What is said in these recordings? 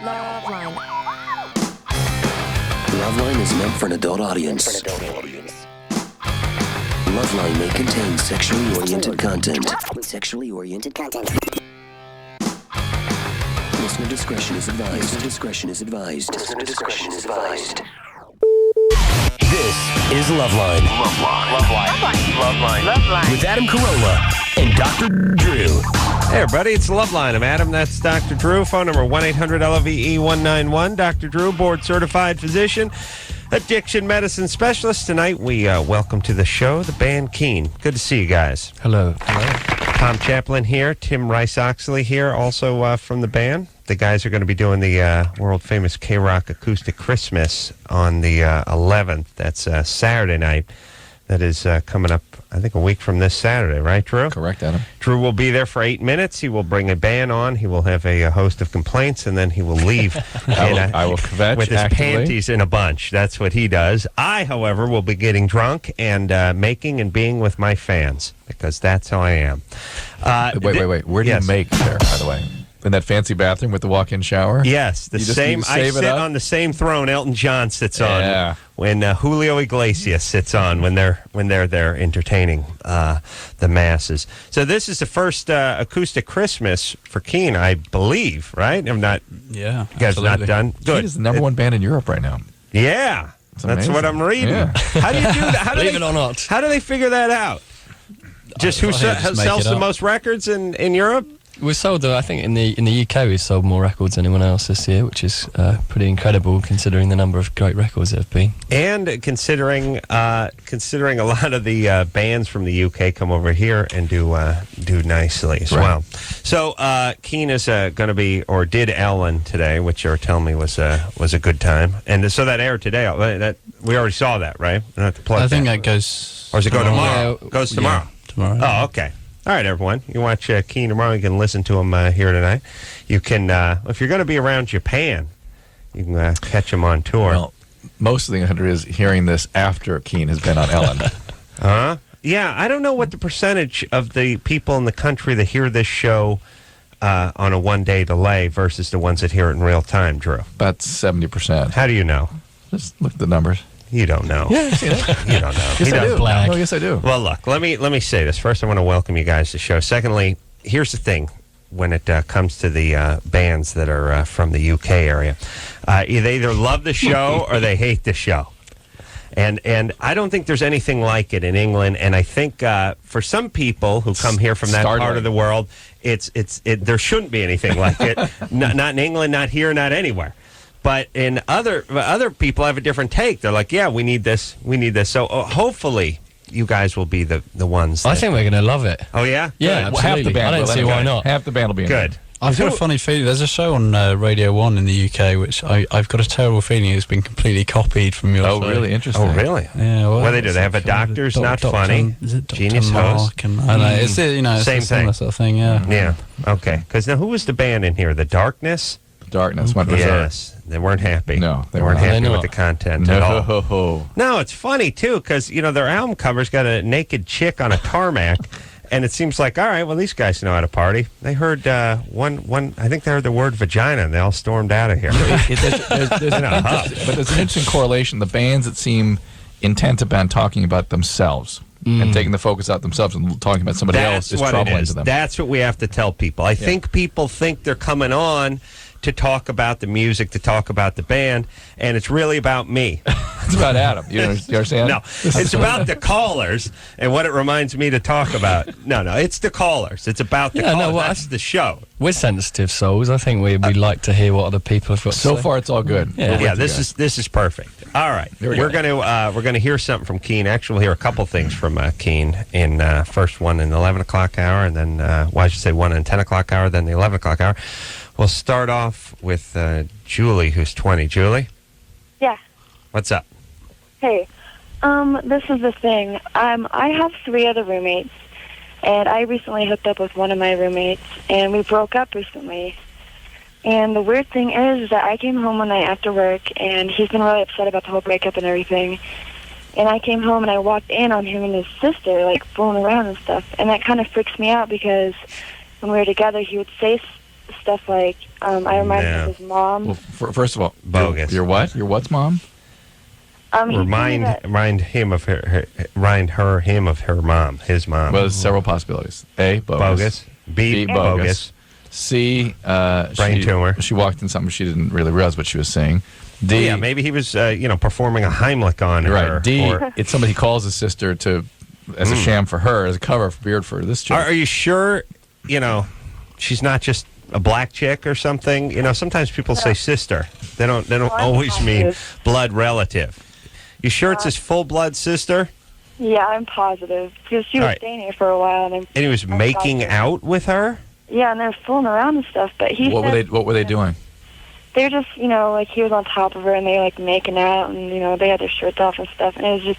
LoveLine. LoveLine is meant for an adult audience. LoveLine may contain sexually oriented content. Listener discretion is advised. This is LoveLine. LoveLine. With Adam Carolla and Dr. Drew. Hey, everybody, it's LoveLine. I'm Adam. That's Dr. Drew. Phone number 1-800-LOVE-191. Dr. Drew, board-certified physician, addiction medicine specialist. Tonight, we welcome to the show the band Keane. Good to see you guys. Hello. Tom Chaplin here. Tim Rice-Oxley here, also from the band. The guys are going to be doing the world-famous K-Rock Acoustic Christmas on the 11th. That's Saturday night. That is coming up, I think, a week from this Saturday, right, Drew? Correct, Adam. Drew will be there for 8 minutes. He will bring a band on. He will have a host of complaints, and then he will leave I will kvetch with his actively. panties in a bunch. That's what he does. I, however, will be getting drunk and making and being with my fans, because that's how I am. Wait. Where do you make there, by the way? In that fancy bathroom with the walk-in shower? Yes, the same. I sit on the same throne Elton John sits on when Julio Iglesias sits on when they're there entertaining the masses. So this is the first acoustic Christmas for Keane, I believe, right? I'm not. Yeah, you guys absolutely. not done. Good. Keane is the number one band in Europe right now. Yeah, that's amazing. what I'm reading. Yeah. How do you do that? Believe it or not. How do they figure that out? Just who I think just make sells it the up. most records in Europe? We sold, I think, in the UK, we sold more records than anyone else this year, which is pretty incredible considering the number of great records there have been. And considering a lot of the bands from the UK come over here and do nicely as well. So Keane is going to be, or did Ellen today, which you're telling me was a good time, and so that aired today. That we already saw that, right? I don't have to plug I think that that goes... Or does it go tomorrow? Yeah, Goes tomorrow. Yeah, tomorrow. Oh, okay. All right, everyone. You watch Keane tomorrow. You can listen to him here tonight. You can, if you're going to be around Japan, you can catch him on tour. Well, most of the 100 is hearing this after Keane has been on Ellen. Yeah, I don't know what the percentage of the people in the country that hear this show on a one-day delay versus the ones that hear it in real time, Drew. About 70%. How do you know? Just look at the numbers. You don't know. Yeah, I see that. You don't know. Yes, I do. Black. No, yes, I do. Well, look, let me say this. First, I want to welcome you guys to the show. Secondly, here's the thing. When it comes to the bands that are from the UK area, they either love the show or they hate the show. And I don't think there's anything like it in England. And I think for some people who come here from that part of the world, there shouldn't be anything like it. Not in England, not here, not anywhere. But in other people have a different take. They're like, yeah, we need this. So hopefully you guys will be the ones. I think we're going to love it. Oh, yeah? Yeah, Well, absolutely. half the band I don't will see anyway. why not. Half the band will be in Good. there. I've got a funny feeling. There's a show on Radio 1 in the UK, which I've got a terrible feeling it's been completely copied from your show. Really? Interesting. Oh, really? Yeah, well, What do they do? They have a Doctor's Not Funny, Is it Dr. Genius Host? Mark? And, I know, it's, it's Same a similar thing. sort of thing, yeah. Yeah. Okay. Because now who was the band in here? The Darkness? Darkness went reserve. Yes. They weren't happy. No, they weren't happy They're with not. the content at all. No. No, it's funny, too, because, their album cover's got a naked chick on a tarmac, and it seems like, all right, well, these guys know how to party. They heard one. I think they heard the word vagina, and they all stormed out of here. But there's an interesting correlation. The bands that seem intent upon talking about themselves and taking the focus out themselves and talking about somebody else is what it troubling is. to them. That's what we have to tell people. I think people think they're coming on to talk about the music, to talk about the band, and it's really about me. It's about Adam. You understand? No, it's about the callers and what it reminds me to talk about. No, it's the callers. It's about the callers. That's the show. We're sensitive souls. I think we like to hear what other people have got to So say. far, it's all good. Yeah, this is perfect. All right, we're gonna hear something from Keane. Actually, we'll hear a couple things from Keane in first one in the 11 o'clock hour, and then I should say one in 10 o'clock hour, then the 11 o'clock hour. We'll start off with Julie, who's 20. Julie? Yeah. What's up? Hey. This is the thing. I have 3 other roommates, and I recently hooked up with one of my roommates, and we broke up recently. And the weird thing is that I came home one night after work, and he's been really upset about the whole breakup and everything. And I came home, and I walked in on him and his sister, like, fooling around and stuff. And that kind of freaks me out because when we were together, he would say stuff like I remind him of his mom. Well, first of all, bogus. Your what? Your what's mom? Remind him of her mom, his mom. Well, there's several possibilities. A, bogus. B, bogus. C, brain tumor. She walked in something she didn't really realize what she was saying. D, yeah, maybe he was, performing a Heimlich on her. Right. D, it's somebody calls his sister as a sham for her, as a cover for beard for this chick. Are you sure, she's not just a black chick or something? Sometimes people say sister. They don't always mean blood relative. You sure it's his full-blood sister? Yeah, I'm positive. Because she was staying here for a while. And he was making out with her? Yeah, and they're fooling around and stuff. But What were they doing? They're just, he was on top of her, and they, making out, and, they had their shirts off and stuff. And it was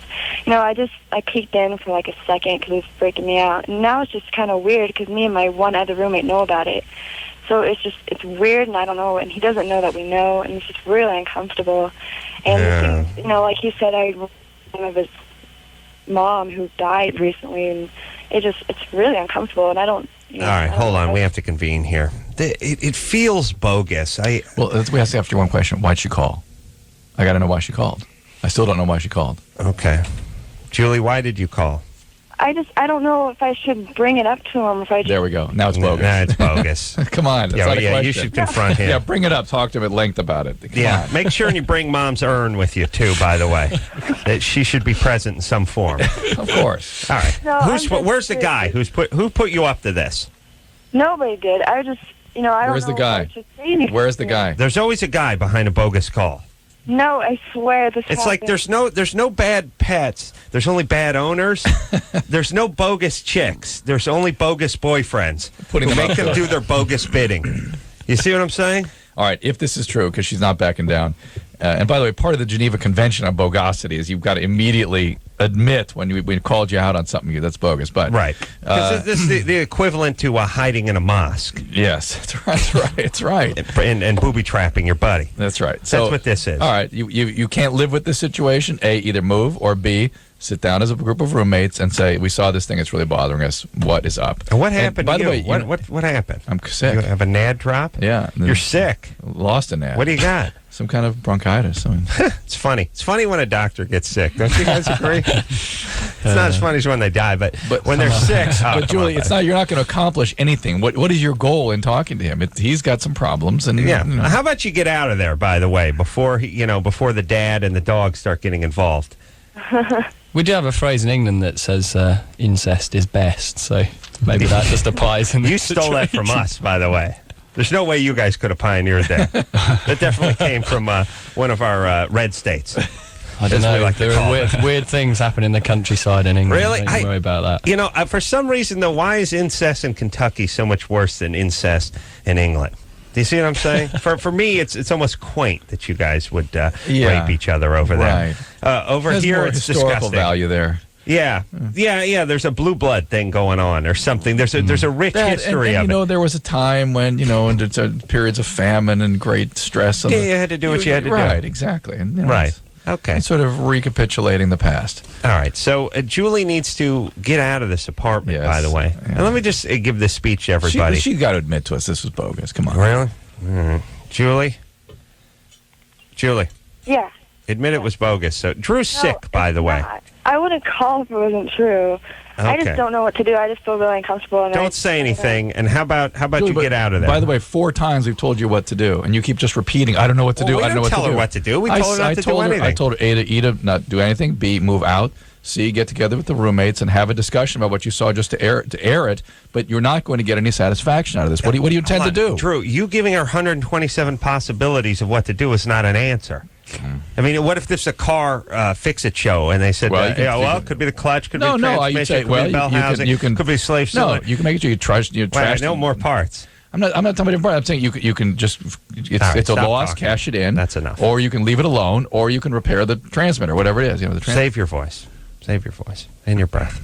just, I peeked in for, a second because it was freaking me out. And now it's just kind of weird because me and my one other roommate know about it. So it's weird, and I don't know, and he doesn't know that we know, and it's just really uncomfortable. And, like he said, I remind him of his mom who died recently, and it's really uncomfortable, and I don't... All right, hold on. We have to convene here. It feels bogus. We have to ask you one question. Why'd she call? I got to know why she called. I still don't know why she called. Okay. Julie, why did you call? I don't know if I should bring it up to him. There we go. Now it's bogus. Nah, it's bogus. Come on. That's not a question. You should confront him. Yeah, bring it up. Talk to him at length about it. Come on. Make sure you bring Mom's urn with you, too, by the way. That she should be present in some form. Of course. All right. No, where's the guy who put you up to this? Nobody did. I just, I don't know. Where's the guy? Where's the guy? There's always a guy behind a bogus call. No, I swear this It's happened. like there's no bad pets. There's only bad owners. There's no bogus chicks. There's only bogus boyfriends who make them do their bogus bidding. You see what I'm saying? All right, if this is true, because she's not backing down. And by the way, part of the Geneva Convention on bogosity is you've got to immediately admit when we called you out on something that's bogus. But right, because this is the equivalent to hiding in a mosque. Yes, that's right. It's right. And booby trapping your buddy. That's right. So that's what this is. All right, you can't live with this situation. A, either move, or B, sit down as a group of roommates and say, we saw this thing, it's really bothering us. What is up? And what happened? By the way, what happened? I'm sick. You have a NAD drop? Yeah. You're sick. Lost a NAD. What do you got? Some kind of bronchitis. It's funny. It's funny when a doctor gets sick. Don't you guys agree? It's not as funny as when they die, but when they're sick. But Julie, you're not going to accomplish anything. What is your goal in talking to him? He's got some problems, and How about you get out of there? By the way, before the dad and the dog start getting involved. We do have a phrase in England that says incest is best, so maybe that just applies in this You stole that from us, by the way. There's no way you guys could have pioneered that. That definitely came from one of our red states. I don't know. There are weird things happen in the countryside in England. Really? Don't worry about that. For some reason, though, why is incest in Kentucky so much worse than incest in England? Do you see what I'm saying? For me, it's almost quaint that you guys would rape each other over there. Right. Over There's here, more it's historical disgusting. value there. Yeah. There's a blue blood thing going on, or something. There's a rich history of it. There was a time when and periods of famine and great stress. You had to do what you had to do. Right, exactly. And, right. Okay. It's sort of recapitulating the past. All right. So Julie needs to get out of this apartment. Yes. By the way, Yeah. and let me just give this speech to everybody. She got to admit to us this was bogus. Come on. Really? Julie. Yeah. Admit it was bogus. So Drew's sick, by the way. Not. I wouldn't call if it wasn't true. I just don't know what to do. I just feel really uncomfortable. And Don't say anything. And how about Julie, you get out of there? By the way, 4 times we've told you what to do, and you keep just repeating, I don't know what to do. We I don't know didn't what tell to her do. what to do. We told her not to do anything. I told her, A, to not do anything. B, move out. C, get together with the roommates and have a discussion about what you saw just to air it. But you're not going to get any satisfaction out of this. What do you intend to do? Drew, you giving her 127 possibilities of what to do is not an answer. I mean, what if this is a car fix-it show and they said, it could be the clutch, could be the transmission, could be the bell housing, could be slave cylinder. No, you can make it sure you trash. No more parts. I'm not talking about parts. I'm saying you can just it's a loss, talking. cash it in. That's enough. Or you can leave it alone, or you can repair the transmitter, whatever it is. Save your voice. Save your voice and your breath.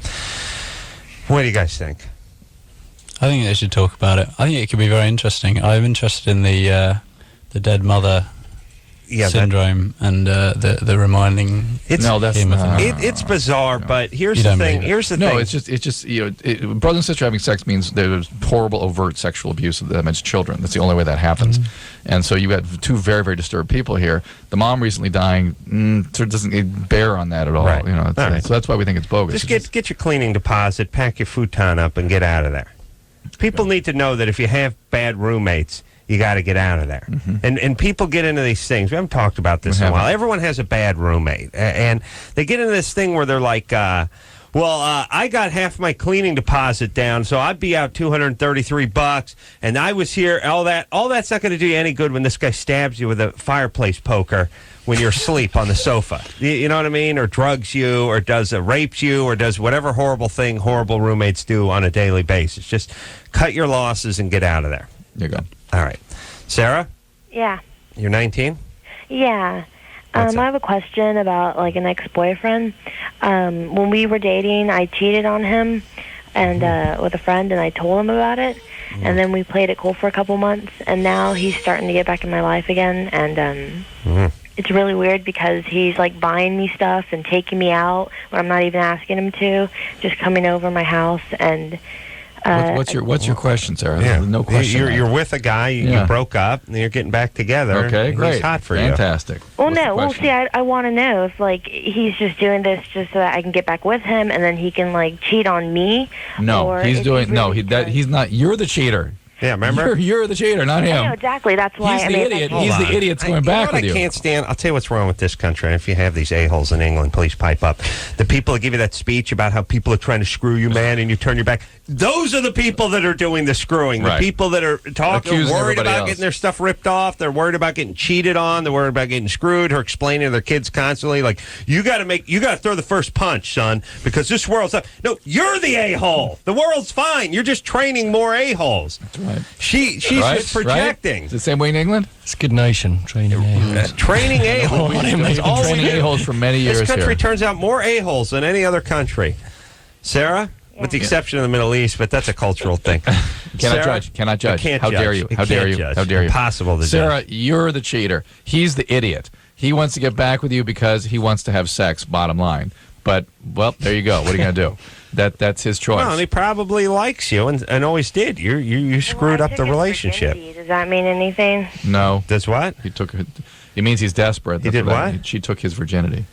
What do you guys think? I think they should talk about it. I think it could be very interesting. I'm interested in the dead mother syndrome and the reminding. It's him of things. it's bizarre, but here's You the don't thing. believe it. Here's the No, thing. it's just brother and sister having sex means there's horrible, overt sexual abuse that means children. That's the only way that happens. And so you got two very, very disturbed people here. The mom recently dying sort of doesn't bear on that at all. Right. You know, All right. so that's why we think it's bogus. Just get your cleaning deposit, pack your futon up, and get out of there. People need to know that if you have bad roommates, you got to get out of there. And people get into these things. We haven't talked about this in a while. Everyone has a bad roommate. And they get into this thing where they're like, I got half my cleaning deposit down, so I'd be out $233, and I was here. All that's not going to do you any good when this guy stabs you with a fireplace poker when you're asleep on the sofa. You know what I mean? Or drugs you, or rapes you, or does whatever horrible thing horrible roommates do on a daily basis. Just cut your losses and get out of there. There you go. All right. Sarah, Yeah. you're 19? Yeah. What's I up? have a question about like an ex-boyfriend. When we were dating, I cheated on him and with a friend, and I told him about it. And then we played it cool for a couple months, and now he's starting to get back in my life again. And it's really weird because he's like buying me stuff and taking me out when I'm not even asking him to, just coming over my house and. What's your question, Sarah? Yeah. No question. You're with a guy, you broke up, and you're getting back together. Okay, and great. He's hot for Fantastic. Well, What's the no. Well, question? see, I want to know if, like, he's just doing this just so that I can get back with him, and then he can, like, cheat on me. No, or he's is doing. he No, really just- he's not. You're the cheater. Yeah, remember? You're the cheater, not I know, him. exactly. That's why. He's I the mean, idiot. that's- He's Hold the on. idiot going you back know what with you. I can't stand. I'll tell you what's wrong with this country. And if you have these a-holes in England, please pipe up. The people that give you that speech about how people are trying to screw you, man, and you turn your back. Those are the people that are doing the screwing. Right. The people that are talking, Accusing worried everybody about else. getting their stuff ripped off. They're worried about getting cheated on. They're worried about getting screwed. Or explaining to their kids constantly, like, you got to throw the first punch, son, because this world's up. No, you're the a-hole. The world's fine. You're just training more a-holes. That's right. She's Right? just projecting. Is it the same way in England? It's a good nation, training a-holes. Training a-holes. That's all we Training do. a-holes for many years This country here. turns out more a-holes than any other country. Sarah? With the exception of the Middle East, but that's a cultural thing. Cannot judge. Cannot judge. You can't How judge. dare you? You How dare can't you? judge. How dare you? Impossible to Sarah, judge. you're the cheater. He's the idiot. He wants to get back with you because he wants to have sex, bottom line. But, well, there you go. What are you going to do? That's his choice. Well, and he probably likes you and always did. You screwed Well, I up the took his relationship. virginity. Does that mean anything? No. Does what? He took it. It means he's desperate. He That's did that- what? She took his virginity.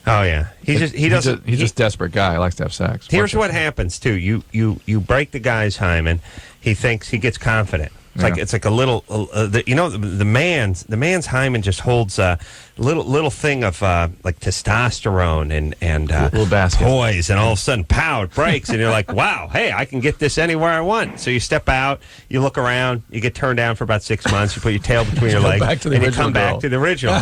Oh, yeah. He doesn't. He's just desperate guy. He likes to have sex. Here's Watch what it. happens too. You break the guy's hymen. He thinks he gets confident. It's like a little. The man's hymen just holds a little thing of like testosterone and Little basket. toys, and all of a sudden, pow! It breaks, and you're like, wow, hey, I can get this anywhere I want. So you step out, you look around, you get turned down for about 6 months. You put your tail between your Go legs, back to the and you original come back girl. to the original.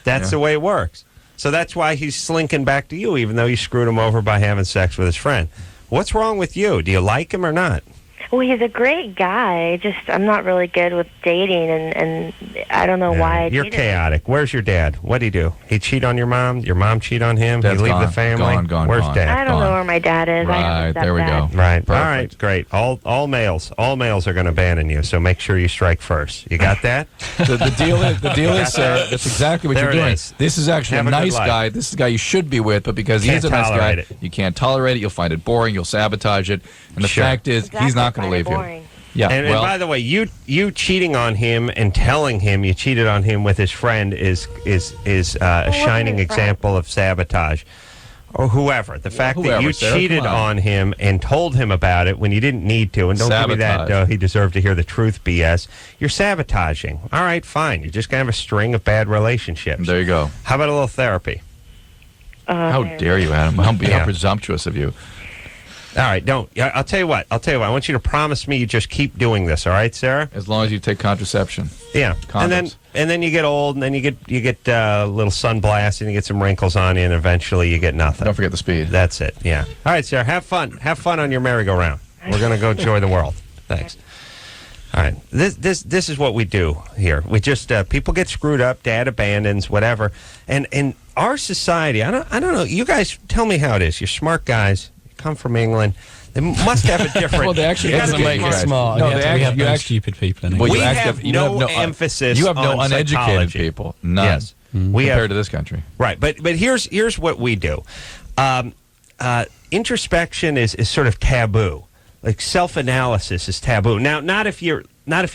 That's Yeah. the way it works. So that's why he's slinking back to you, even though you screwed him over by having sex with his friend. What's wrong with you? Do you like him or not? Well, he's a great guy. Just I'm not really good with dating, and I don't know why. I You're dated chaotic. Where's your dad? What'd he do? He cheat on your mom? Your mom cheat on him? Dad's he leave the gone. family? Gone, Where's gone. him. dad? I don't know gone. where my dad is. I Right, have a there we stepdad. go. Right. All Perfect. right. Great. All males are going to abandon you. So make sure you strike first. You got that? The deal is, Sarah, that's exactly what There you're it doing. is. This is actually Have a a good nice life. guy. This is a guy you should be with, but because Can't he's a nice guy, tolerate it. you can't tolerate it. You'll find it boring. You'll sabotage it. And the Sure. fact is, Exactly, he's not going to find it leave you. boring. Yeah. And well, by the way, you cheating on him and telling him you cheated on him with his friend is a shining his friend? example of sabotage. Or whoever. The fact that whoever, you Sarah, cheated come on. on him and told him about it when you didn't need to, and don't give me that, Sabotage. he deserved to hear the truth BS. You're sabotaging. All right, fine. You're just going to have a string of bad relationships. there you go. How about a little therapy? How dare you, Adam? How presumptuous of you. All right, don't. I'll tell you what. I want you to promise me you just keep doing this. All right, Sarah? As long as you take contraception. Yeah. Condoms. And then you get old, and then you get a little sunblast, and you get some wrinkles on you, and eventually you get nothing. Don't forget the speed. That's it. Yeah. All right, Sarah. Have fun. Have fun on your merry-go-round. We're gonna go enjoy the world. Thanks. All right. This is what we do here. We just people get screwed up. Dad abandons whatever. And in our society, I don't know. You guys tell me how it is. You're smart guys. You come from England. They must have a different. Well, they actually you gotta doesn't be make it smart. No, Yeah, they we actually, have you no actually, stupid people in well, England. We you have you no no emphasis You have no on uneducated psychology. people. None. Yes. We compared have, to this country. right, but here's what we do. Introspection is sort of taboo. Like self-analysis is taboo. Now, not if you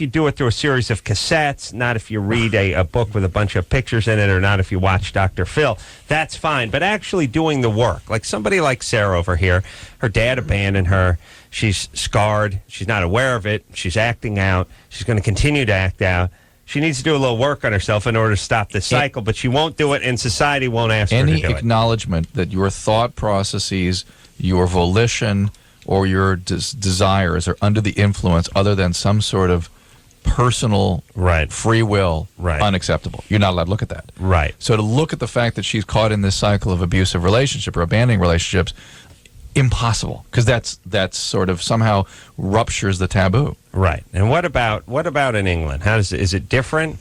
do it through a series of cassettes, not if you read a book with a bunch of pictures in it, or not if you watch Dr. Phil. That's fine. But actually doing the work, like somebody like Sarah over here, her dad abandoned her. She's scarred. She's not aware of it. She's acting out. She's going to continue to act out. She needs to do a little work on herself in order to stop this cycle, but she won't do it, and society won't ask her to Any do it. acknowledgement that your thought processes, your volition, or your desires are under the influence other than some sort of personal Right. free will, Right. unacceptable. You're not allowed to look at that. Right. So to look at the fact that she's caught in this cycle of abusive relationship or abandoning relationships, impossible, because that's sort of somehow ruptures the taboo. Right. And what about in England? Is it different?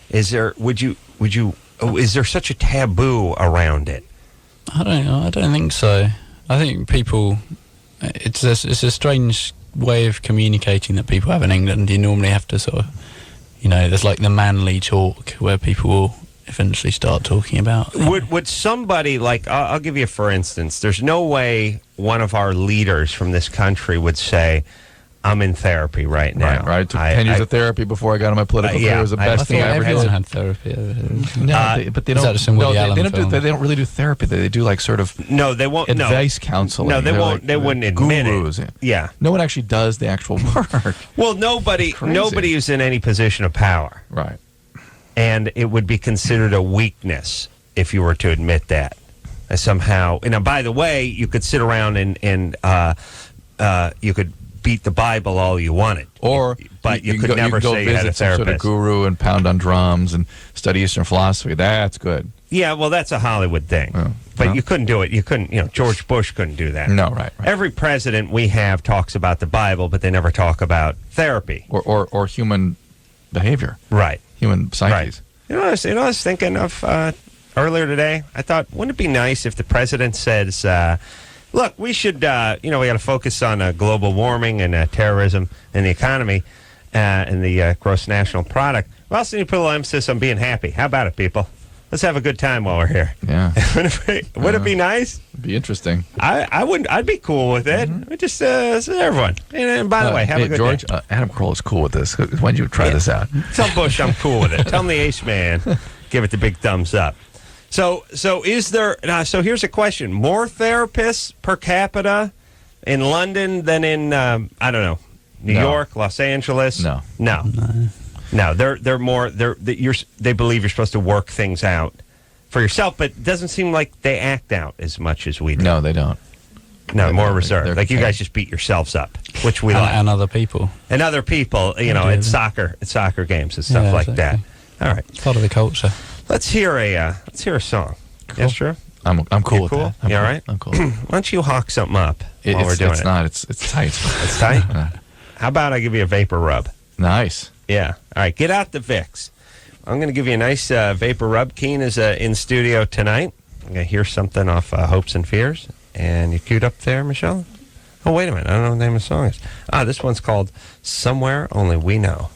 Is there is there such a taboo around it? I don't know. I don't think so. I think people, it's a strange way of communicating that people have in England. You normally have to sort of, there's like the manly talk where people will eventually start talking about. Would somebody like I'll give you for instance. There's no way one of our leaders from this country would say, "I'm in therapy right now." Right. I took 10 years of therapy before I got on my political career. It was the I best I thing thought I ever everyone did. had therapy over here. No, but they Is don't. that just some No, Woody they Allen don't do. film? They don't really do therapy. They do like sort of No, they won't. advice counseling. No, they They're won't. like They wouldn't admit gurus. it. Yeah. No one actually does the actual work. Well, nobody Crazy. is in any position of power, Right. and it would be considered a weakness if you were to admit that. Somehow, by the way, you could sit around and you could beat the Bible all you wanted, but you could never say you had a visit some sort of therapist. guru and pound on drums and study Eastern philosophy. That's good. Yeah, well, that's a Hollywood thing, but well. you couldn't do it. You couldn't. George Bush couldn't do that. No, right. Every president we have talks about the Bible, but they never talk about therapy. Or human behavior, Right. human psyches. You know what I was thinking of earlier today? I thought, wouldn't it be nice if the president says, look, we should, we got to focus on global warming and terrorism and the economy and the gross national product. We also need to put a little emphasis on being happy. How about it, people? Let's have a good time while we're here. Yeah. Would it be nice? It'd be interesting. I wouldn't. I'd be cool with it. Just everyone. And by the way, have a good George, day. Adam Kroll is cool with this. Why don't you try this out? Tell Bush I'm cool with it. Tell him the Ace Man. Give it the big thumbs up. So is there? So here's a question: more therapists per capita in London than in I don't know, New York, Los Angeles? No. They're more. They believe you're supposed to work things out for yourself, but it doesn't seem like they act out as much as we do. No, they don't. No, more they're reserved. Like you contained. guys just beat yourselves up, which we like. And other people. And other people, do at that. soccer games and stuff like that. All right, Part of the culture. let's hear a song. Yes, sure. I'm cool You with cool? that. I'm You all cool. right? I'm cool. Why don't you hawk something up while we're doing it's it? not. It's tight. It's tight? How about I give you a vapor rub? Nice. Yeah. All right, get out the Vicks. I'm going to give you a nice vapor rub. Keane is in studio tonight. I'm going to hear something off Hopes and Fears. And you queued up there, Michelle? Oh, wait a minute. I don't know what the name of the song is. This one's called Somewhere Only We Know.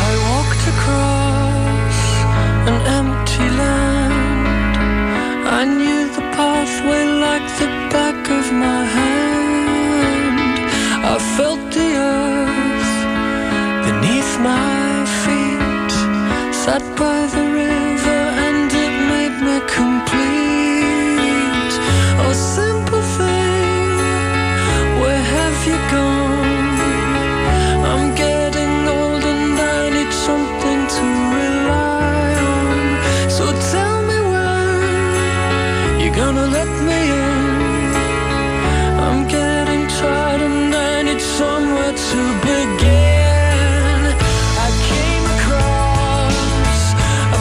I walked across an empty land. I knew the pathway like the back of my hand. I felt the earth beneath my feet. Sat by the river and it made me complete. Oh, simple thing, where have you gone? I'm getting old and I need something to rely on. So tell me when you're gonna let me in. I'm getting tired and I need somewhere to begin. I came across a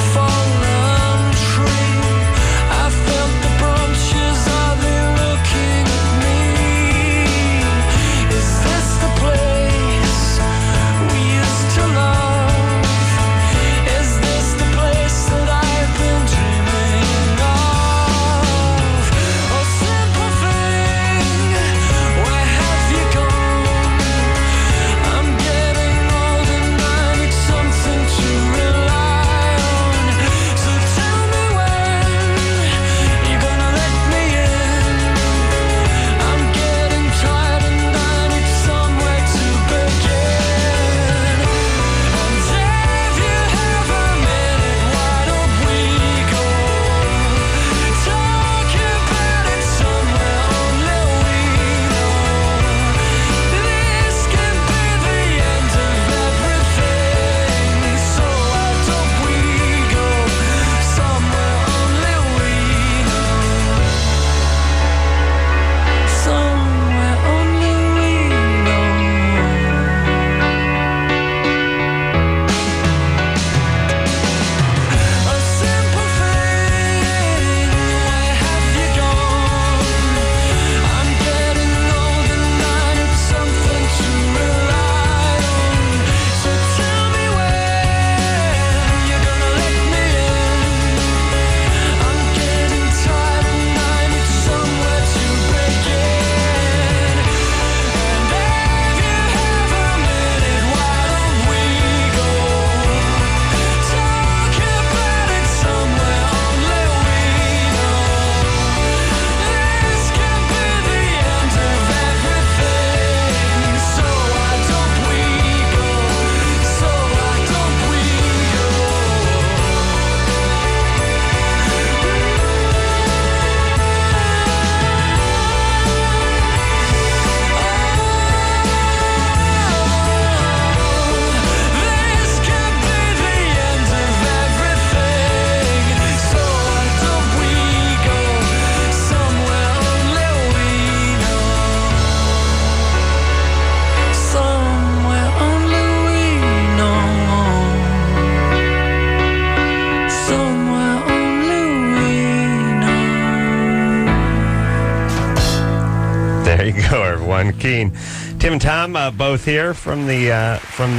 There you go, everyone. Keane, Tim and Tom, both here from the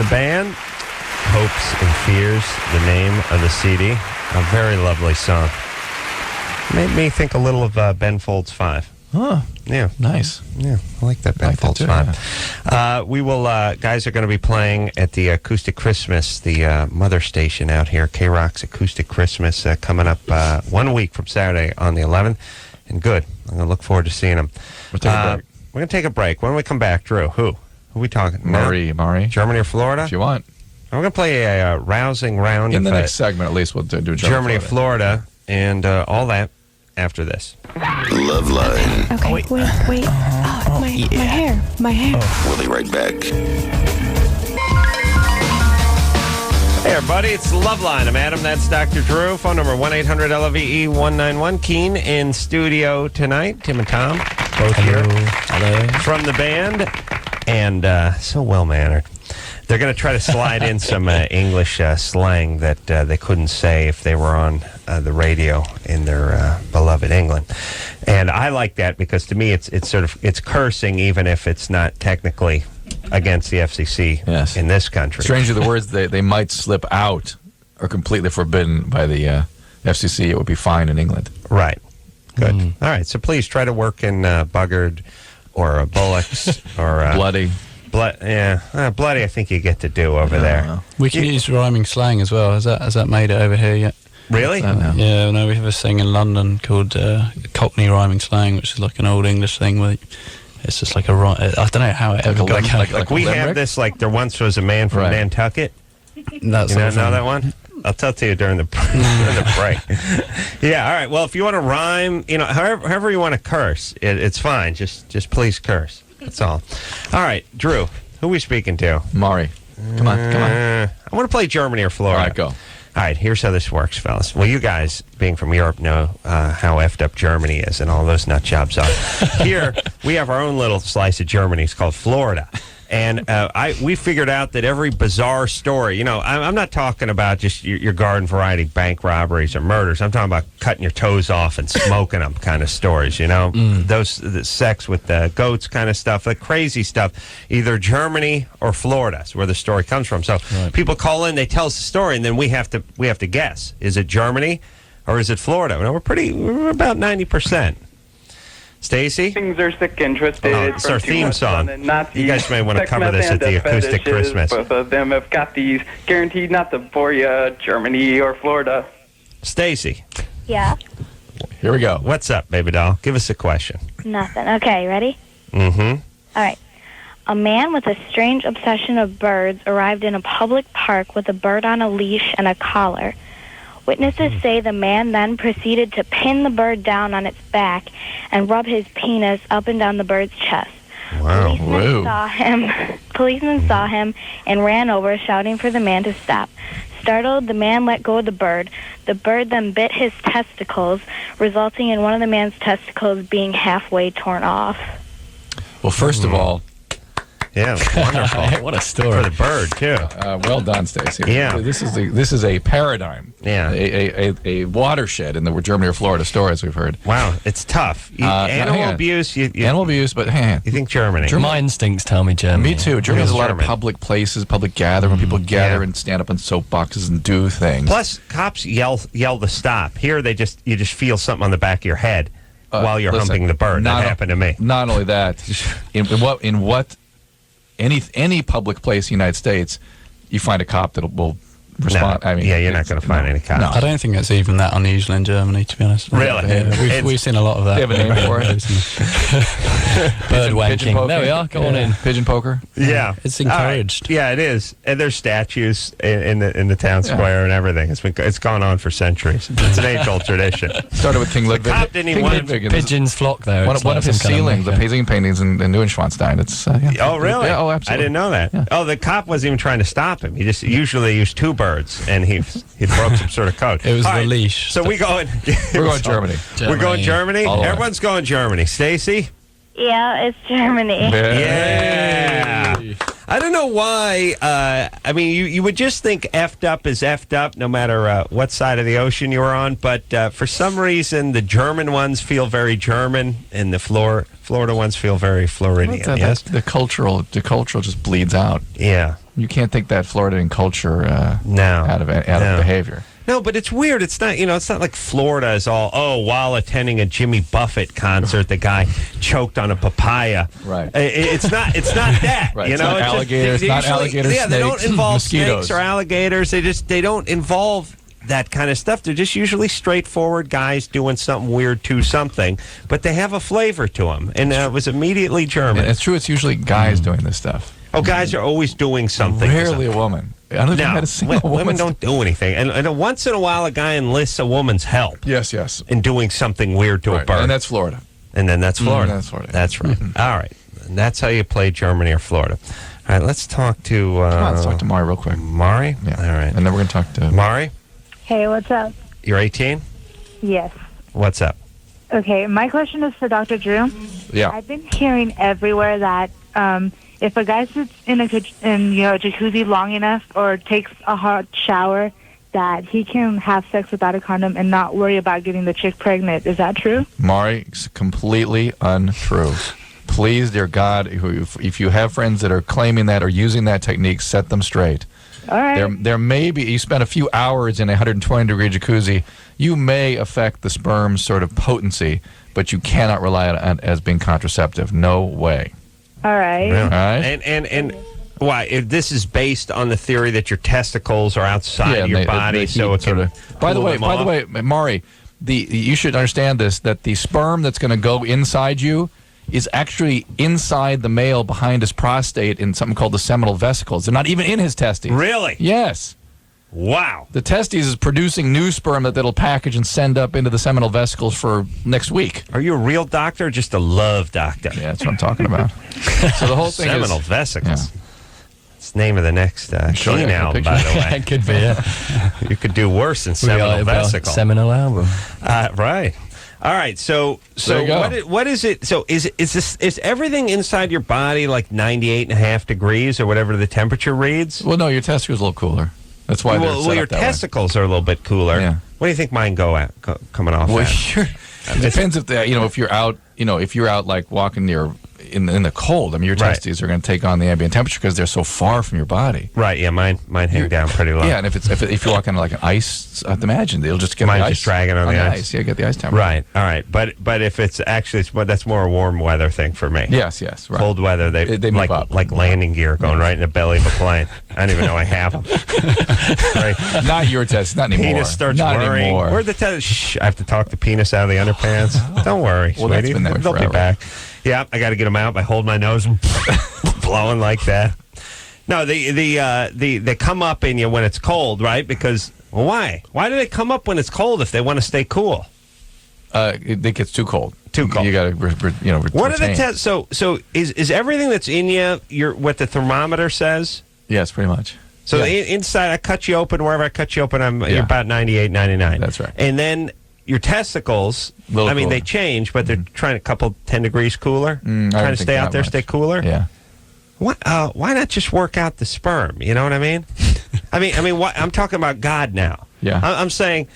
band. Hopes and Fears, the name of the CD. A very lovely song. Made me think a little of Ben Folds 5. Huh. Yeah. Nice. Yeah, I like that Ben Like that Folds too, 5. We will, guys are going to be playing at the Acoustic Christmas, the mother station out here, K-Rock's Acoustic Christmas, coming up 1 week from Saturday on the 11th. And good. I'm going to look forward to seeing them. We'll take a break. We're going to take a break. When we come back, Drew, who are we talking? Murray. Germany or Florida? If you want. I'm going to play a rousing round In of the next segment, at least, we'll do Germany or Florida, and all that after this. LoveLine. Okay, wait. My hair. We'll be right back. Hey, everybody, it's LoveLine. I'm Adam. That's Dr. Drew. Phone number 1-800-LOVE-191. Keane in studio tonight. Tim and Tom, both here. Hello. From the band. And so well-mannered. They're going to try to slide in some English slang that they couldn't say if they were on the radio in their beloved England. And I like that because to me it's cursing even if it's not technically against the FCC in this country. Strangely, the words they might slip out are completely forbidden by the FCC. It would be fine in England. Right. Good. All right. So please try to work in buggered or bullocks or bloody. Bloody. I think you get to do over there. We can use rhyming slang as well. Has that made it over here yet? Really? Yeah. No, we have a thing in London called Cockney rhyming slang, which is like an old English thing where it's just like a rhyme. I don't know how it ever got. Like we have this. Like there once was a man from Nantucket. That's you know that one. I'll tell to you during the break. Yeah, all right. Well, if you want to rhyme, however you want to curse, it's fine. Just please curse. That's all. All right, Drew, who are we speaking to? Maury. Come on. I want to play Germany or Florida. All right, go. All right, here's how this works, fellas. Well, you guys, being from Europe, know how effed up Germany is and all those nut jobs are. Here, we have our own little slice of Germany. It's called Florida. And we figured out that every bizarre story, I'm not talking about just your garden variety bank robberies or murders. I'm talking about cutting your toes off and smoking them kind of stories, the sex with the goats kind of stuff, the crazy stuff. Either Germany or Florida is where the story comes from. So people call in, they tell us the story, and then we have to guess. Is it Germany or is it Florida? We're about 90%. Stacy? Things are sick and twisted. It's our theme song. You guys may want to cover this at the Acoustic Christmas. Both of them have got these guaranteed not to bore you, Germany or Florida. Stacy? Yeah. Here we go. What's up, baby doll? Give us a question. Nothing. Okay, ready? Mm-hmm. All right. A man with a strange obsession of birds arrived in a public park with a bird on a leash and a collar. Witnesses say the man then proceeded to pin the bird down on its back and rub his penis up and down the bird's chest. Wow. Policemen saw him and ran over, shouting for the man to stop. Startled, the man let go of the bird. The bird then bit his testicles, resulting in one of the man's testicles being halfway torn off. Well, first of all, yeah, wonderful. What a story for the bird too. Well done, Stacy. Yeah, this is a paradigm. Yeah, a watershed in the Germany or Florida stories we've heard. Wow, it's tough. Animal abuse. Animal abuse, but hang on. You think Germany? My instincts tell me Germany. Me too. Germany has a lot of public places, public gathering, when people gather and stand up on soapboxes and do things. Plus, cops yell to stop. Here, you just feel something on the back of your head while you're humping the bird. That happened to me. Not only that, in what any public place in the United States, you find a cop that will respond. No, you're not going to find any cops. No. I don't think it's even that unusual in Germany, to be honest. Really? Yeah, we've seen a lot of that. They have a name for it. Bird wanking. There we are. Go on in. Pigeon poker. Yeah, it's encouraged. Yeah, it is. And there's statues in the town square and everything. It's gone on for centuries. It's an age-old tradition. Started with King Ludwig. The cop didn't even want to. Pigeons flock there. One of his ceilings, the painting paintings in Neuschwanstein. It's oh really? Yeah, oh, absolutely. I didn't know that. Yeah. Oh, the cop wasn't even trying to stop him. He just usually used two birds, and he broke some sort of code. It was the leash. So we're going Germany. We're going Germany. Everyone's going Germany. Stacy? Yeah, it's Germany. Yeah. I don't know why. I mean, you would just think effed up is effed up, no matter what side of the ocean you were on. But for some reason, the German ones feel very German, and the Florida ones feel very Floridian. Yes, the cultural just bleeds out. Yeah, you can't think that Floridian culture out of behavior. No, but it's weird. It's not, it's not like Florida is all, while attending a Jimmy Buffett concert, the guy choked on a papaya. Right. It's not that. Right. It's not alligators, not alligators, yeah, they don't involve mosquitoes. snakes or alligators. They don't involve that kind of stuff. They're just usually straightforward guys doing something weird to something, but they have a flavor to them. And it was immediately German. And it's true. It's usually guys doing this stuff. Oh, guys are always doing something. Rarely a woman. I don't think I've had a single woman. Women don't do anything. And once in a while, a guy enlists a woman's help. Yes. In doing something weird to a bird. And that's Florida. And then that's Florida. That's Florida. That's right. All right. And that's how you play Germany or Florida. All right, let's talk to... Come on, let's talk to Mari real quick. Mari? Yeah. All right. And then we're going to talk to... Mari? Hey, what's up? You're 18? Yes. What's up? Okay, my question is for Dr. Drew. Yeah. I've been hearing everywhere that if a guy sits in a jacuzzi long enough or takes a hot shower, that he can have sex without a condom and not worry about getting the chick pregnant. Is that true? Mari, it's completely untrue. Please, dear God, if you have friends that are claiming that or using that technique, set them straight. All right. There may be, you spend a few hours in a 120-degree jacuzzi, you may affect the sperm's sort of potency, but you cannot rely on it as being contraceptive. No way. All right. Really? All right. And why? If this is based on the theory that your testicles are outside of your body, so it can By the way, Mari, you should understand this, that the sperm that's going to go inside you is actually inside the male behind his prostate in something called the seminal vesicles. They're not even in his testes. Really? Yes. Wow. The testes is producing new sperm that'll package and send up into the seminal vesicles for next week. Are you a real doctor or just a love doctor? Yeah, that's what I'm talking about. So the whole thing seminal is... vesicles. Yeah. It's the name of the next Keane album, by the way. It could be, yeah. You could do worse than seminal vesicles. Seminal album. Right. All right, so what is it? So is everything inside your body like 98.5 degrees or whatever the temperature reads? Well, no, your testicles are a little cooler. That's why they're set your up that testicles are a little bit cooler. Yeah. What do you think mine coming off? Well, sure. It depends if you're out like walking near in the cold. I mean, your testes are going to take on the ambient temperature because they're so far from your body. Right. Yeah. Mine hang down pretty low. Yeah, and if you're walking like an ice, I have to imagine they'll just get mine the ice just dragging on the ice. Yeah, get the ice temperature. Right. All right. But if it's actually that's more a warm weather thing for me. Yes. Right. Cold weather, they move up. like landing gear going right in the belly of a plane. I don't even know I have them. Right. Not your test. Not anymore. Penis starts not worrying. Anymore. Where'd the test? Shh, I have to talk the penis out of the underpants. Don't worry, well, sweetie. that's been there They'll forever. be back. Yeah, I got to get them out by holding my nose and blowing like that. No, they come up in you when it's cold, right? Because why? Why do they come up when it's cold if they want to stay cool? It gets too cold. Too cold. You got to What are the tests? So is everything that's in you what the thermometer says? Yes, pretty much. So inside, I cut you open. Wherever I cut you open, you're about 98, 99. That's right. And then your testicles, cooler. They change, but they're trying a couple 10 degrees cooler. Trying to stay out there, stay cooler. Yeah. Why not just work out the sperm? You know what I mean? I'm talking about God now. Yeah. I'm saying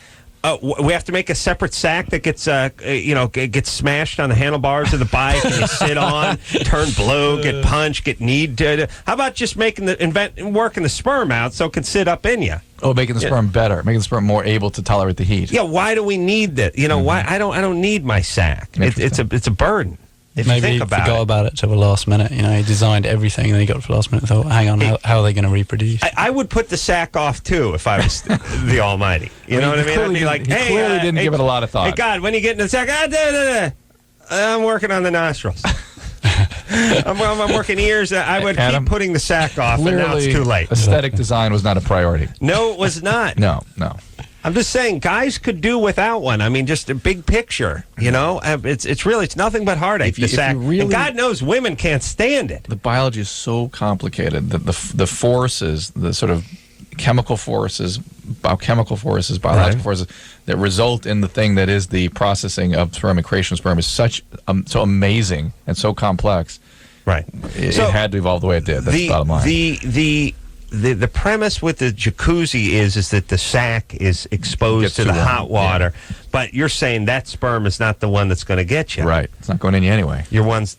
we have to make a separate sack that gets gets smashed on the handlebars of the bike and you sit on, turn blue, get punched, get kneed. How about just working the sperm out so it can sit up in you? Oh, making the sperm better, making the sperm more able to tolerate the heat. Yeah. Why do we need that? Why I don't need my sack. It's a burden. If Maybe you think he about forgot about it till the last minute. He designed everything, and then he got to the last minute and thought, hang on, how are they going to reproduce? I would put the sack off, too, if I was the Almighty. You know what I mean? I'd be like, hey, clearly didn't give it a lot of thought. Hey, God, when you get in the sack, I'm working on the nostrils. I'm working ears. I would keep putting the sack off, and now it's too late. Aesthetic design was not a priority. No, it was not. No. I'm just saying, guys could do without one. I mean, just a big picture, It's nothing but heartache, the sack. And God knows women can't stand it. The biology is so complicated that the forces, the sort of chemical forces, biochemical forces, biological forces that result in the thing that is the processing of sperm and creation of sperm is so amazing and so complex Right. It So, had to evolve the way it did. That's the bottom line. The premise with the jacuzzi is that the sack is exposed Gets to the too warm. hot water, but you're saying that sperm is not the one that's going to get you. Right. It's not going in you anyway.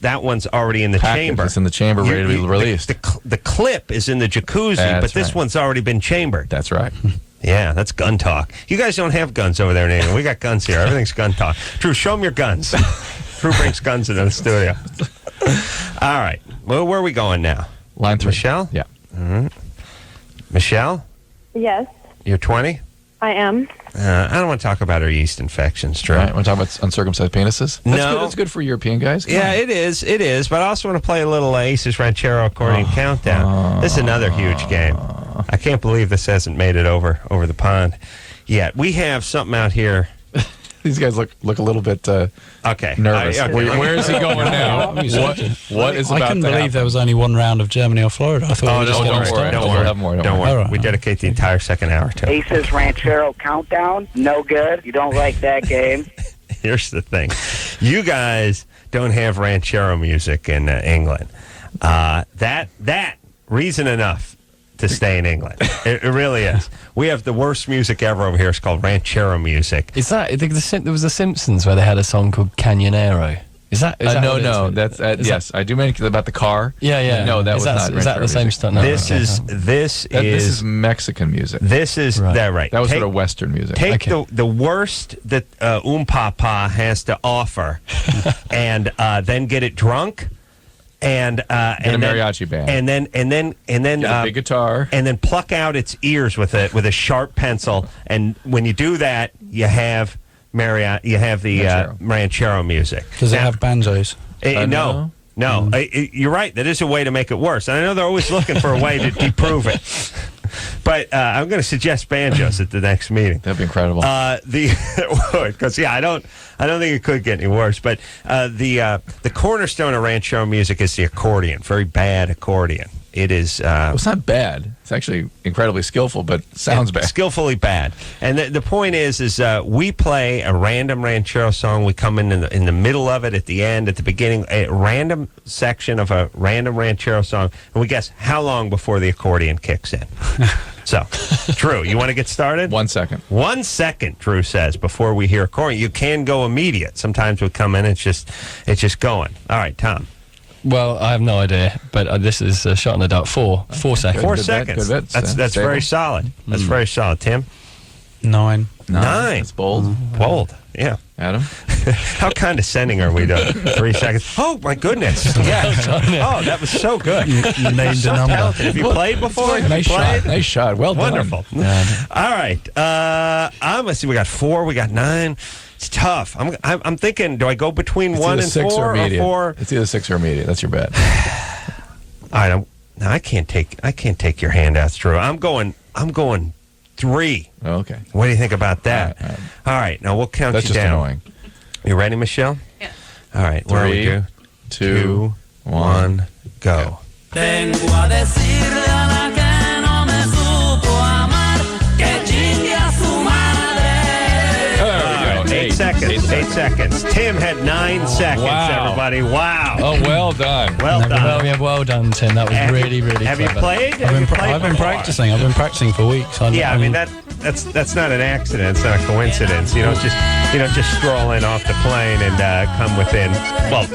That one's already in the Package. chamber. It's in the chamber, ready to be released. The clip is in the jacuzzi, That's but this right. one's already been chambered. That's right. Yeah, that's gun talk. You guys don't have guns over there in England. We got guns here. Everything's gun talk. Drew, show them your guns. Drew brings guns into the studio. All right. Well, where are we going now? Line 3. Michelle? Yeah. Michelle, Yes, you're 20? I am. I don't want to talk about our yeast infections, Drew. Right. Want to talk about uncircumcised penises? That's No. Good. That's good for European guys. Come Yeah, on. it is. But I also want to play a little Aces Ranchero accordion countdown. This is another huge game. I can't believe this hasn't made it over the pond yet. We have something out here. These guys look a little bit Okay. nervous. Okay. Where is he going now? What is I about couldn't to believe happen? there was only one round of Germany or Florida. I thought we were just don't getting worry. started. Don't We'll worry. have more, don't Don't worry. worry. All right. We dedicate the entire second hour to it. Aces Ranchero Countdown, no good. You don't like that game. Here's the thing. You guys don't have ranchero music in England. That reason enough to stay in England. It really is. We have the worst music ever over here. It's called ranchero music. Is that there was The Simpsons where they had a song called Canyonero? Is that No, what it no. is? That's Is yes. I do mention about the car. Yeah. No, that is was not. Is that the same music. stuff? No, This okay. is This is Mexican music. This is Right. that right. That was Take- sort of Western music. Take Okay. the worst that Papa has to offer, and then get it drunk, and a mariachi band. and then Get a big guitar. and then pluck out its ears with a sharp pencil. And when you do that, you have the ranchero music. Does it Now, have banjos? no. You're right. That is a way to make it worse. And I know they're always looking for a way to disprove it. But I'm going to suggest banjos at the next meeting. That'd be incredible. Because I don't think it could get any worse. But the cornerstone of ranchero music is the accordion. Very bad accordion. It is. Well, it's not bad. It's actually incredibly skillful, but sounds bad. Skillfully bad. And the point is we play a random ranchero song. We come in the middle of it, at the end, at the beginning, a random section of a random ranchero song, and we guess how long before the accordion kicks in. So, Drew, you want to get started? 1 second. 1 second, Drew says, before we hear accordion. You can go immediate. Sometimes we come in, it's just going. All right, Tom. Well, I have no idea, but this is a shot in the dark. 4 seconds. 4 Good bet, seconds. good bet. That's Stable. very solid. That's very solid. Tim? 9. 9. That's bold. Bold. Yeah. Adam? How condescending are we to 3 seconds? Oh, my goodness. Yeah. Oh, that was so good. You named So a number. talented. Have you played before? Have Nice you played? shot. Nice shot. Well done. Wonderful. All right. Let's see. We got 4. We got 9. It's tough. I'm thinking, do I go between It's 1 either and 6 4 or immediate. 4? It's either 6 or immediate. That's your bet. All right. I can't take your handouts, Drew. I'm going 3. Oh, okay. What do you think about that? All right. All right. Now we'll count That's you just down. annoying. You ready, Michelle? Yeah. All right. Where are we? 3, 2, 1, go. Vengo a decirle a la que no me supo amar que chingue a su madre. There we go. 8 seconds. 8 seconds. Tim had 9 seconds, Wow. everybody. Wow. Oh, well done. Well done. Well done, Tim. That was really, really Have you clever. played? I've been practicing. I've been practicing for weeks. Yeah, I mean that's not an accident. It's not a coincidence. You don't just stroll in off the plane and come within. Well,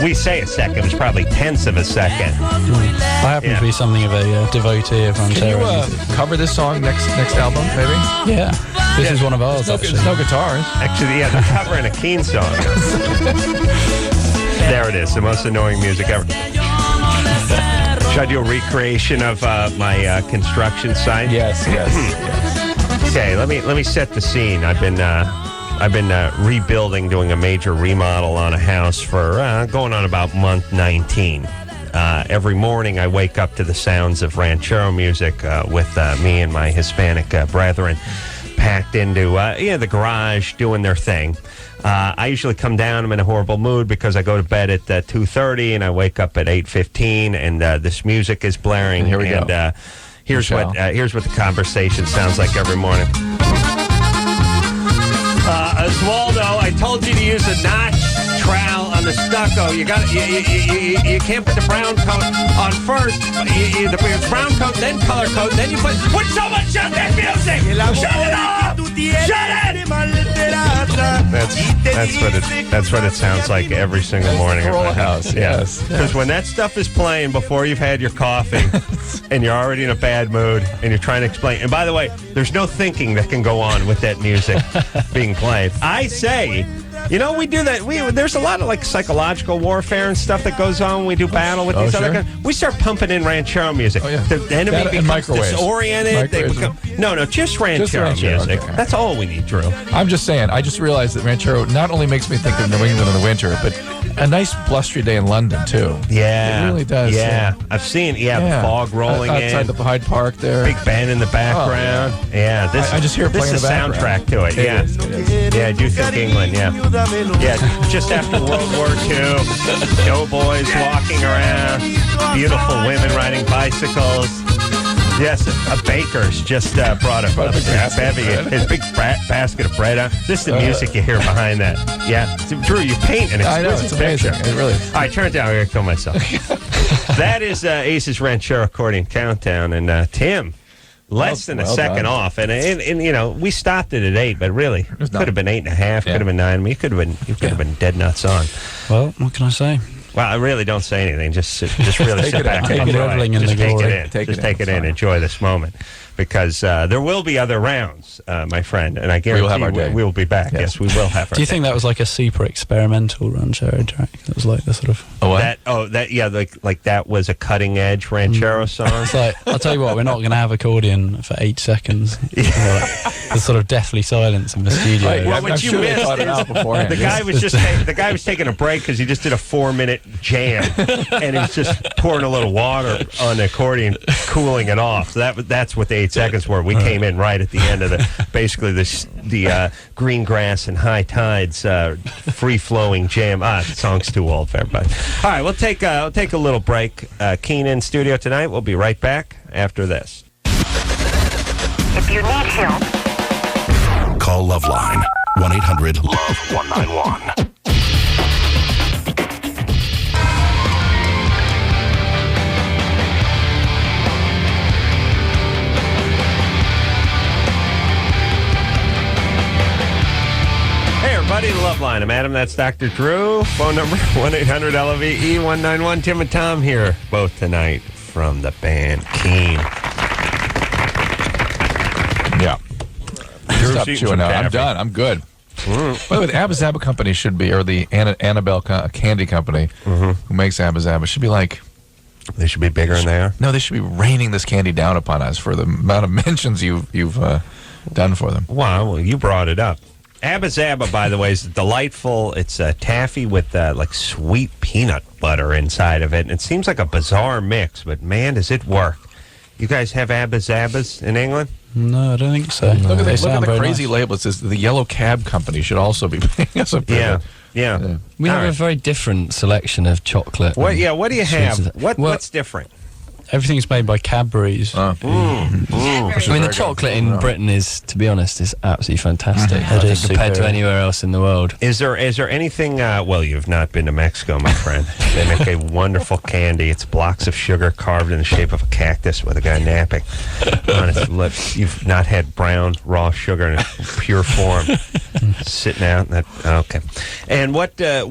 we say a second. It was probably tenths of a second. I happen to be something of a devotee of Can you ranchero music. cover this song next album, maybe? Yeah, this is one of ours. There's Actually, no guitars. Actually, yeah, they're covering a Keane song. There it is. The most annoying music ever. Should I do a recreation of my construction site? Yes. Okay, let me set the scene. I've been rebuilding, doing a major remodel on a house for going on about month 19. Every morning I wake up to the sounds of ranchero music with me and my Hispanic brethren packed into the garage doing their thing. I usually come down. I'm in a horrible mood because I go to bed at 2:30 and I wake up at 8:15 and this music is blaring. And here we go. Here's what the conversation sounds like every morning. Oswaldo, I told you to use a notch trowel on the stucco. You can't put the brown coat on first. The brown coat, then color coat, then you put. Would someone shut that music? Shut it off! Shut it! That's what it sounds like every single morning at my house. Yes. Because when that stuff is playing before you've had your coffee and you're already in a bad mood and you're trying to explain. And by the way, there's no thinking that can go on with that music being played. I say, we do that. There's a lot of like psychological warfare and stuff that goes on when we do battle with these other guys. We start pumping in ranchero music. The enemy becomes disoriented. No, just ranchero music. Okay. That's all we need, Drew. I'm just saying, I just realized that ranchero not only makes me think of New England in the winter, but a nice blustery day in London, too. Yeah. It really does. Yeah. I've seen the fog rolling outside the Hyde Park there. Big band in the background. Oh, yeah. I just hear it playing in the background. This is soundtrack to it. It is. Yeah, I do think England, yeah. Yeah, just after World War II, doughboys walking around, beautiful women riding bicycles. Yes, a baker's just brought a bevy, his big basket of bread out. This is the music you hear behind that. Yeah. Drew, you paint an exquisite picture. It really is. All right, turn it down. I'm going to kill myself. That is Ace's Ranchero Accordion Countdown. And Tim, less than a second off. And we stopped it at 8, but really, it could have been 8.5, could have been 9. I mean, you could have been dead nuts on. Well, what can I say? Well, I really don't say anything. Just really sit back and enjoy. Just take it in. Enjoy this moment, because there will be other rounds, my friend, and I guarantee we will be back. Yes, we will have. Do you think that was like a super experimental ranchero track? That was like the sort of like that was a cutting edge ranchero song. It's like, I'll tell you what, we're not going to have accordion for 8 seconds. The sort of deathly silence in the studio. Right, what you missed the guy was taking a break because he just did a 4-minute jam, and he was just pouring a little water on the accordion, cooling it off. So that's what the 8 seconds were. We came in right at the end of the green grass and high tides free flowing jam. The song's too old for everybody. All right, we'll take a little break. Keane in studio tonight. We'll be right back after this. If you need help, call LoveLine 1-800-LOVE-191. Everybody, LoveLine. I'm Adam. That's Dr. Drew. Phone number 1-800-LOVE-191. Tim and Tom here, both tonight from the band Keane. Yeah. Stop chewing out. I'm done. I'm good. By the way, the Abba Zaba company should be, or the Annabelle Candy Company, who makes Abba Zaba, should be like... They should be bigger than they are? No, they should be raining this candy down upon us for the amount of mentions you've done for them. Wow, well, you brought it up. Abba Zaba, by the way, is delightful. It's taffy with like sweet peanut butter inside of it. And it seems like a bizarre mix, but man, does it work. You guys have Abba Zabas in England? No, I don't think so. Look at the crazy label. It says the Yellow Cab Company should also be paying us a bit. Yeah. We have a very different selection of chocolate. What do you have? What's different? Everything's made by Cadbury's. I mean, the chocolate in Britain is, to be honest, is absolutely fantastic. I think compared to anywhere else in the world. Is there anything? Well, you've not been to Mexico, my friend. They make a wonderful candy. It's blocks of sugar carved in the shape of a cactus with a guy napping on its lips. You've not had brown raw sugar in its pure form, sitting out. Okay. And what do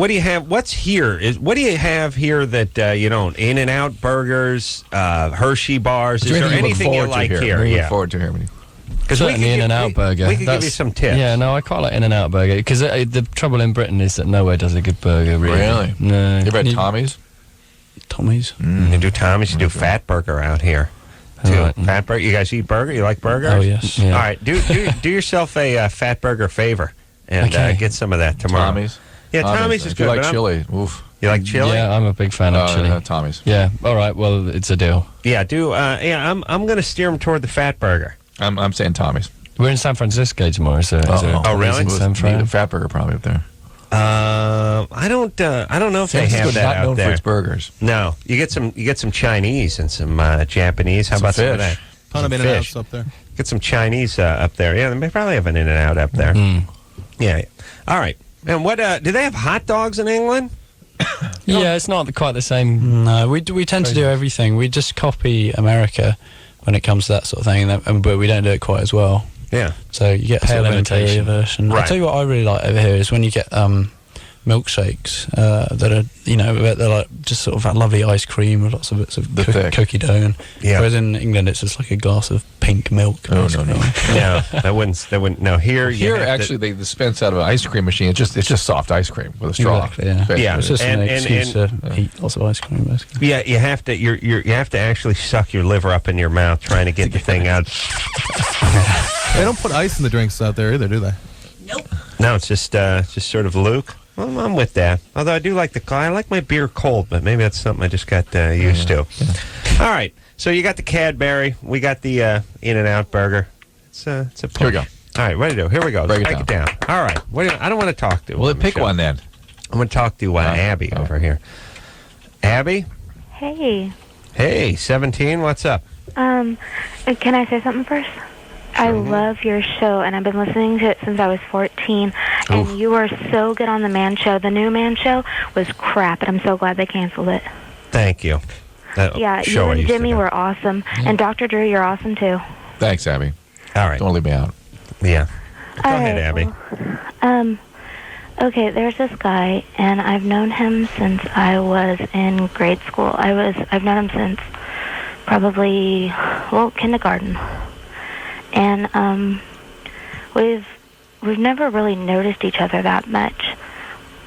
you have? What's here? What do you have here that you don't? In-N-Out burgers. Hershey bars. Is there anything you like here? Look forward to hearing. Because we can In-N-Out burger. We can give you some tips. Yeah, no, I quite like In-N-Out burger because the trouble in Britain is that nowhere does a good burger. Really? No. You ever had Tommy's? Tommy's. You do Tommy's. You do Fat Burger out here. Too. Fat Burger. You guys eat burger? You like burgers? Oh yes. Yeah. All right. Do yourself a Fat Burger favor and get some of that tomorrow. Tommy's. Yeah, Tommy's is good. You like chili? Oof. You like chili? Yeah, I'm a big fan of chili. Tommy's. Yeah. All right. Well, it's a deal. Yeah. I'm going to steer him toward the Fat Burger. I'm saying Tommy's. We're in San Francisco tomorrow. Oh, really? San Fran? The Fat Burger probably up there. I don't know if they have that out there. For its burgers. No, you get some Chinese and some Japanese. How about some of that? Ton of In-N-Outs up there. Get some Chinese up there. Yeah, they probably have an In-N-Out up there. Yeah. All right. And what do they have hot dogs in England? Yeah, it's not quite the same. No, we tend to do everything. We just copy America when it comes to that sort of thing, but we don't do it quite as well. Yeah. So you get pale interior version. Right. I'll tell you what I really like over here is when you get milkshakes that are, they're like just sort of that lovely ice cream with lots of bits of cookie dough. And whereas in England, it's just like a glass of pink milk. Oh, no. Yeah, that wouldn't. No, here actually they dispense out of an ice cream machine. It's just soft ice cream with a straw. Exactly, yeah. Yeah, it's just an excuse to eat lots of ice cream, basically. Yeah, you have to. You have to actually suck your liver up in your mouth trying to get the thing out. They don't put ice in the drinks out there either, do they? Nope. No, it's just sort of Luke. Well, I'm with that. Although I do like I like my beer cold, but maybe that's something I just got used to. Yeah. All right. So you got the Cadbury. We got the In-N-Out burger. It's a push. Here we go. All right, ready to go. Here we go. Break it down. All right. I don't want to talk to. Well, pick one then. I'm going to talk to Abby over here. Abby? Hey. Hey, 17. What's up? Can I say something first? I love your show, and I've been listening to it since I was 14, and you are so good on the Man Show. The new Man Show was crap, and I'm so glad they canceled it. Thank you. Yeah, you and Jimmy were awesome, and Dr. Drew, you're awesome, too. Thanks, Abby. All right. Don't leave me out. Yeah. Go ahead, Abby. Well, okay, there's this guy, and I've known him since I was in grade school. I've known him since probably, kindergarten. And we've never really noticed each other that much,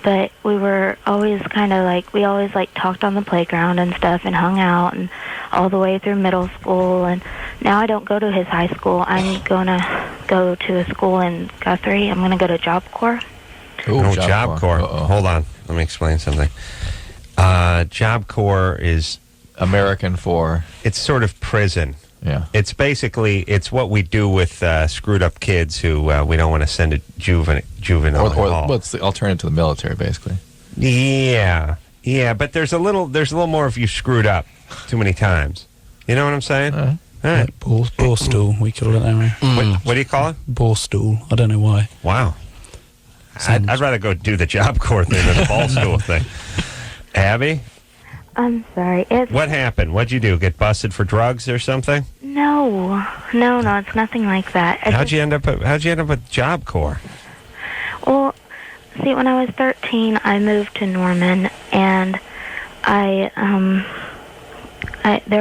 but we were always kind of like, we always like talked on the playground and stuff and hung out and all the way through middle school. And now I don't go to his high school. I'm going to go to a school in Guthrie. I'm going to go to Job Corps. Ooh, Job Corps. Hold on. Let me explain something. Job Corps is American for... It's sort of prison. Yeah. It's what we do with screwed up kids who we don't want to send to juvenile hall. What's the alternative to the military, basically? Yeah, but there's a little more of you screwed up too many times. You know what I'm saying? All right. Ball stool, we call it that way. What do you call it? Ball stool. I don't know why. Wow. I'd rather go do the Job Corps thing than the ball stool thing. Abby? I'm sorry. What happened? What'd you do? Get busted for drugs or something? No, it's nothing like that. How'd you end up at Job Corps? Well, see, when I was 13, I moved to Norman, and there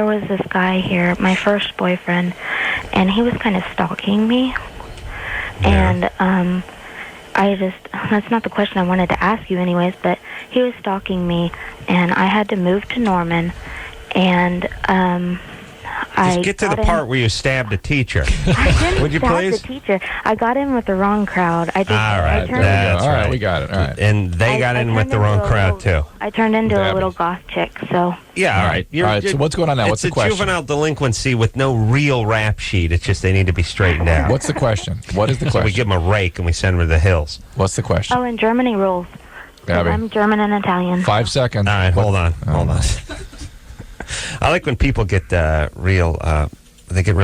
was this guy here, my first boyfriend, and he was kind of stalking me. Yeah. And that's not the question I wanted to ask you anyways, but he was stalking me, and I had to move to Norman, and Just get to the part where you stabbed a teacher. I didn't Would you stab please? the teacher. I got in with the wrong crowd. All right, that's right. We got it. All right. And they got in with the wrong crowd, too. I turned into a little goth chick, so... Yeah, all right. All right, so what's going on now? What's the question? It's a juvenile delinquency with no real rap sheet. It's just they need to be straightened out. What's the question? What is the question? So we give them a rake and we send them to the hills. What's the question? Oh, and Germany rules. Abby. I'm German and Italian. 5 seconds. All right, hold on. I like when people get real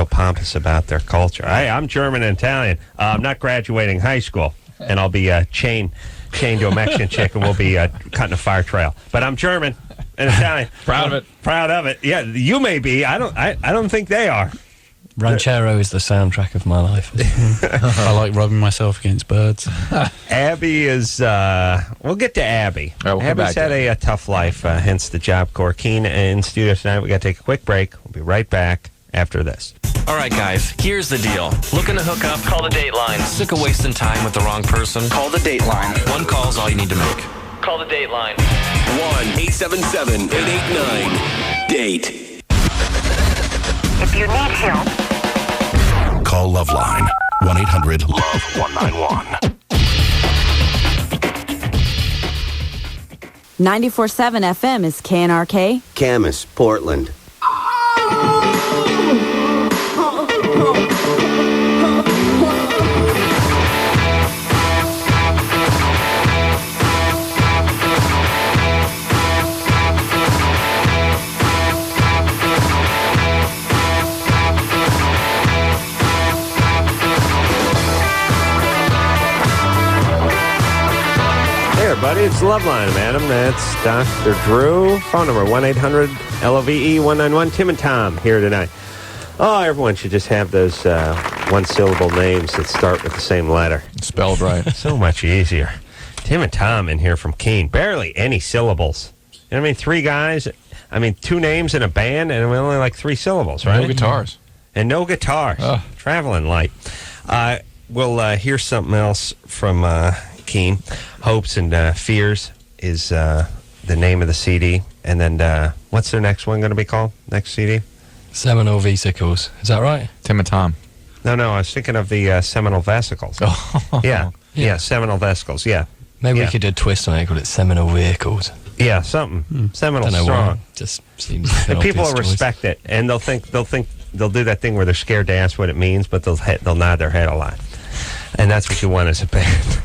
pompous about their culture. Hey, I'm German and Italian. I'm not graduating high school, and I'll be chained to a Mexican chick, and we'll be cutting a fire trail. But I'm German and Italian. Proud of it. Proud of it. Yeah, you may be. I don't think they are. Ranchero is the soundtrack of my life. I like rubbing myself against birds. Abby is... we'll get to Abby. Right, we'll Abby's had a tough life, hence the Job Corps. Keane in studio tonight. We got to take a quick break. We'll be right back after this. All right, guys, here's the deal. Looking to hook up? Call the Dateline. Sick of wasting time with the wrong person? Call the Dateline. One call's all you need to make. Call the Dateline. 1-877-889-DATE. If you need help, call LoveLine. 1-800-LOVE-191. 94.7 FM is KNRK. Camas, Portland. everybody. It's LoveLine, madam. That's Dr. Drew. Phone number 1-800-LOVE-191. Tim and Tom here tonight. Oh, everyone should just have those one-syllable names that start with the same letter. Spelled right. So much easier. Tim and Tom in here from Keane. Barely any syllables. You know what I mean? 3 guys. I mean, 2 names in a band, and we only like 3 syllables, right? No guitars. And no guitars. Traveling light. We'll hear something else from Keane. Hopes and Fears is the name of the CD. And then what's their next one going to be called? Next CD? Seminole Vesicles. Is that right? Tim and Tom. No, I was thinking of the Seminole Vesicles. Oh. Yeah, Seminole Vesicles, yeah. Maybe we could do a twist on it, call it Seminole Vehicles. Yeah, something. Seminole Don't know strong. why. Just seems like an And people will obvious choice. respect it, and they'll do that thing where they're scared to ask what it means, but they'll nod their head a lot, and that's what you want as a band.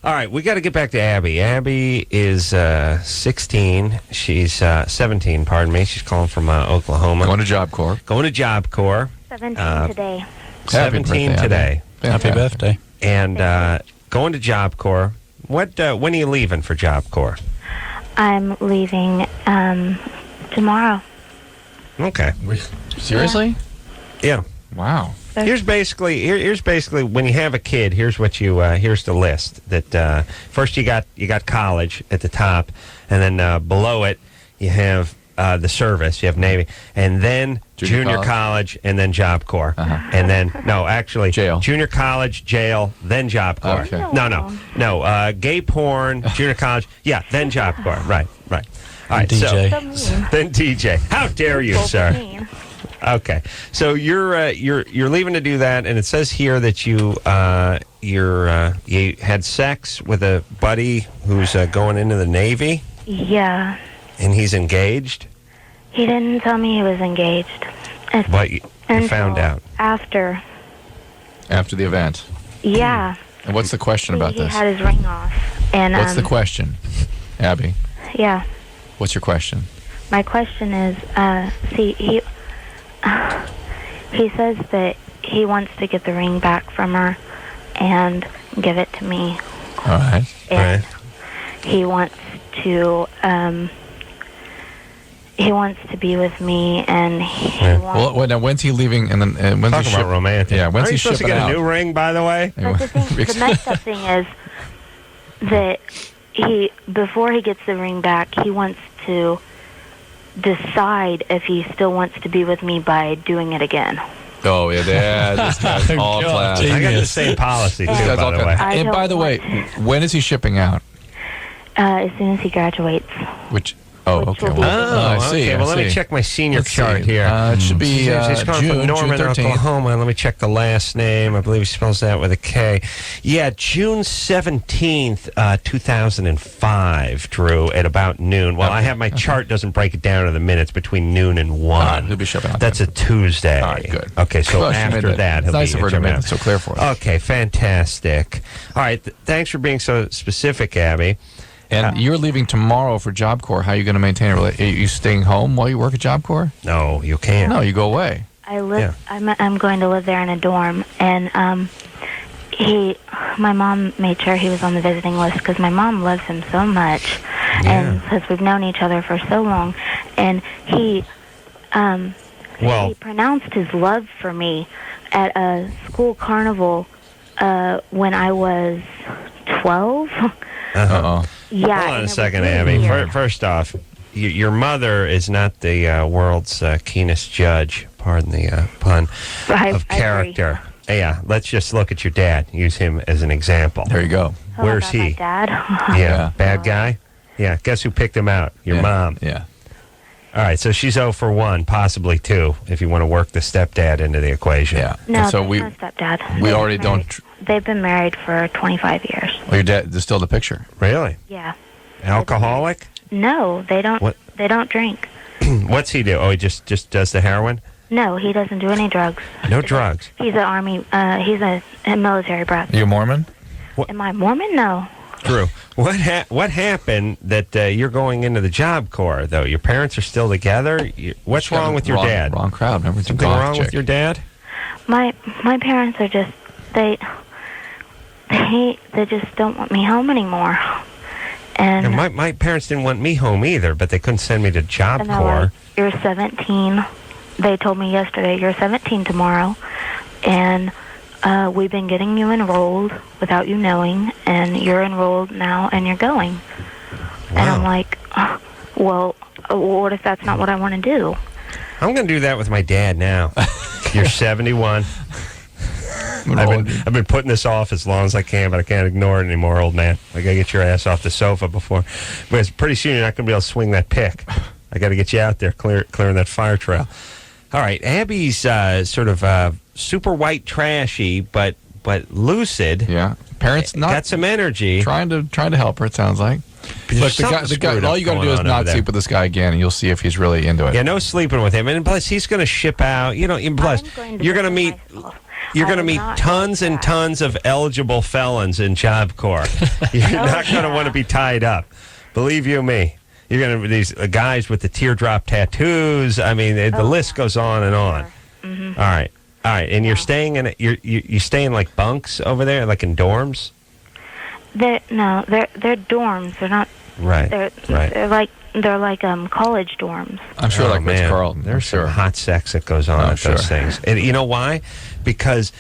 All right, we got to get back to Abby. Abby is 16. She's 17. Pardon me. She's calling from Oklahoma. Going to Job Corps. 17 today. 17 today. Happy birthday. And going to Job Corps. When are you leaving for Job Corps? I'm leaving tomorrow. Okay. Seriously? Yeah. Wow. Here's basically when you have a kid. Here's what you here's the list. That first you got college at the top, and then below it you have the service. You have Navy, and then junior college, and then Job Corps, and then jail. Junior college, jail, then Job Corps. Okay. No. Gay porn, junior college, then Job Corps. Right. All right. DJ. Then DJ. How dare you, sir? Okay, so you're leaving to do that, and it says here that you had sex with a buddy who's going into the Navy. Yeah. And he's engaged. He didn't tell me he was engaged. But you found out after the event. Yeah. And what's the question about he this? He had his ring off, and what's the question, Abby? Yeah. What's your question? My question is, he says that he wants to get the ring back from her and give it to me. All right. And he wants to be with me, and he wants... Well, now when's he leaving? And then when's Talk about romantic. Yeah, when's Are he you supposed to shipping get out? a new ring, by the way? But the messed up thing is that before he gets the ring back, he wants to decide if he still wants to be with me by doing it again. Oh, yeah, this guy's all class. I got the same policy, too, by the way. And by the way, when is he shipping out? As soon as he graduates. Okay. Well, I see. Okay, well, let me check my senior chart here. It should be He's calling from Norman, June 13th. Oklahoma. Let me check the last name. I believe he spells that with a K. Yeah, June 17th, 2005, Drew, at about noon. Well, I have my chart doesn't break it down to the minutes between noon and 1. He'll be shipping out. That's a Tuesday. All right, good. Okay, so Well, after that, it's he'll nice be of her to make shipping it so clear for us. Okay, fantastic. All right, thanks for being so specific, Abby. And you're leaving tomorrow for Job Corps. How are you going to maintain a relationship? Are you staying home while you work at Job Corps? No, you can't. No, you go away. I live. Yeah. I'm going to live there in a dorm, and my mom made sure he was on the visiting list because my mom loves him so much, and because we've known each other for so long, and he pronounced his love for me at a school carnival when I was 12. Uh-oh. Yeah. Hold on a second, Abby. First off, your mother is not the world's keenest judge, pardon the pun, of character. Yeah, let's just look at your dad. Use him as an example. There you go. Where's he? My dad. Yeah, bad guy? Yeah, guess who picked him out? Your mom. Yeah. All right, so she's 0 for 1, possibly 2, if you want to work the stepdad into the equation. Yeah. No, so no stepdad. We already don't... They've been married for 25 years. Oh, your dad, there's still the picture? Really? Yeah. Alcoholic? No, they don't. What? They don't drink. What's he do? Oh, he just does the heroin? No, he doesn't do any drugs. No drugs? He's an army, he's a military brat. Are you Mormon? Am I Mormon? No. Drew, what happened that you're going into the Job Corps, though? Your parents are still together? What's wrong with your dad? Wrong crowd. Remember, something wrong with your dad? My parents are just, they just don't want me home anymore. And my parents didn't want me home either, but they couldn't send me to Job and they're Corps. like, you're 17. They told me yesterday, you're 17 tomorrow, and we've been getting you enrolled without you knowing, and you're enrolled now, and you're going. And I'm like, well, what if that's not what I want to do? I'm going to do that with my dad now. You're 71. I've been putting this off as long as I can, but I can't ignore it anymore, old man. I got to get your ass off the sofa before. But pretty soon you're not going to be able to swing that pick. I got to get you out there clearing that fire trail. All right, Abby's sort of super white trashy, but lucid. Yeah, parents not got some energy. Trying to help her. It sounds like. Look, the guy. All you got to do is not sleep with this guy again, and you'll see if he's really into it. Yeah, no sleeping with him, and plus he's going to ship out. You know, and plus you're going to meet. You're going to meet tons and tons of eligible felons in Job Corps. You're not going to want to be tied up. Believe you me. You're going to these guys with the teardrop tattoos. I mean, the list goes on and on. Mm-hmm. All right. And you're staying in you stay in like bunks over there, like in dorms. They're dorms. They're not. Right. They're like college dorms. I'm sure, like Ritz Carlton. There's some hot sex that goes on with those things. And you know why? Because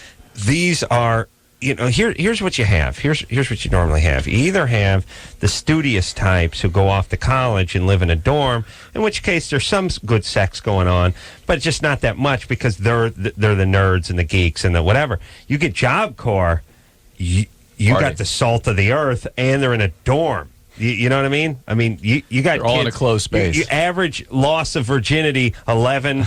these are, here's what you have. Here's what you normally have. You either have the studious types who go off to college and live in a dorm, in which case there's some good sex going on, but just not that much because they're the nerds and the geeks and the whatever. You get Job Corps, you got the salt of the earth, and they're in a dorm. You know what I mean? I mean, you got they're all in a closed space. You average loss of virginity 11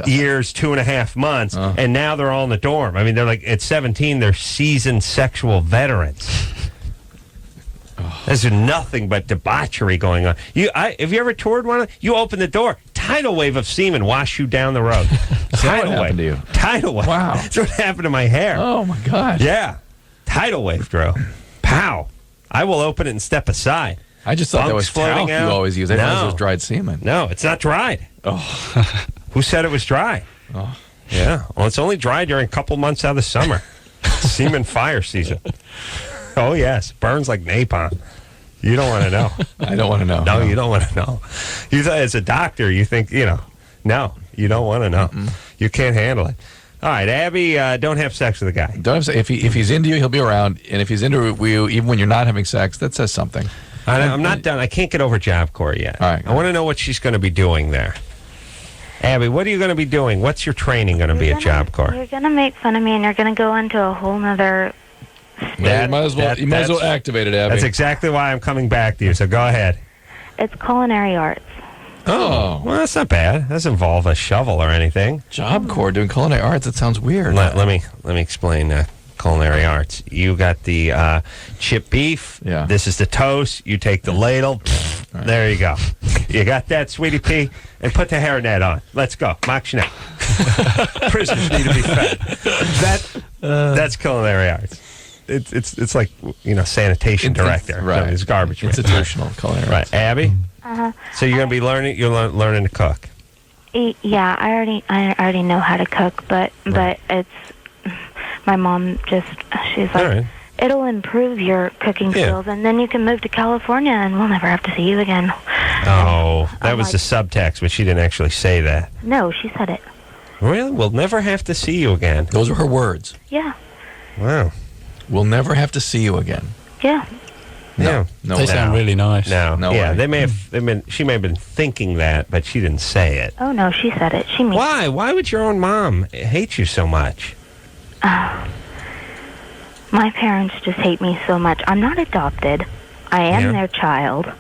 years, 2.5 months, and now they're all in the dorm. I mean, they're like at 17, they're seasoned sexual veterans. There's nothing but debauchery going on. Have you ever toured one? You open the door, tidal wave of semen wash you down the road. Tidal wave. Happened to you? Tidal wave. Wow. That's what happened to my hair. Oh my gosh. Yeah. Tidal wave, Drew. Pow. I will open it and step aside. I just thought that was floating talc you always use. I thought it was dried semen. No, it's not dried. Oh. Who said it was dry? Oh. Yeah. Well, it's only dry during a couple months out of the summer. Semen fire season. Oh, yes. Burns like napalm. You don't want to know. I don't want to know. No, you don't want to know. As a doctor, you think, no, you don't want to know. Mm-mm. You can't handle it. All right, Abby, don't have sex with a guy. Don't have sex. If he's into you, he'll be around. And if he's into you, even when you're not having sex, that says something. I'm not done. I can't get over Job Corps yet. All right. I want to know what she's going to be doing there. Abby, what are you going to be doing? What's your training going to be at Job Corps? You're going to make fun of me, and you're going to go into a whole nother... You might as well activate it, Abby. That's exactly why I'm coming back to you, so go ahead. It's culinary arts. Oh, well, that's not bad. That doesn't involve a shovel or anything. Job Corps doing culinary arts, that sounds weird. Let me explain culinary arts. You got the chip beef. Yeah. This is the toast. You take the ladle. Right. There you go. You got that, sweetie pea? And put the hairnet on. Let's go. Mach schnell. Prisoners need to be fed. That's culinary arts. It's like, sanitation director. Right. So it's garbage. Institutional culinary arts. Right. Abby? Uh-huh. So you're going to be learning, learning to cook. Yeah, I already know how to cook, but it's my mom she's like, it'll improve your cooking skills, and then you can move to California, and we'll never have to see you again. Oh, that was the subtext, but she didn't actually say that. No, she said it. Really? We'll never have to see you again. Those are her words. Yeah. Wow. We'll never have to see you again. Yeah. No. They sound really nice. No. Yeah, way. She may have been thinking that, but she didn't say it. Oh no, she said it. She means. Why? Why would your own mom hate you so much? My parents just hate me so much. I'm not adopted. I am their child.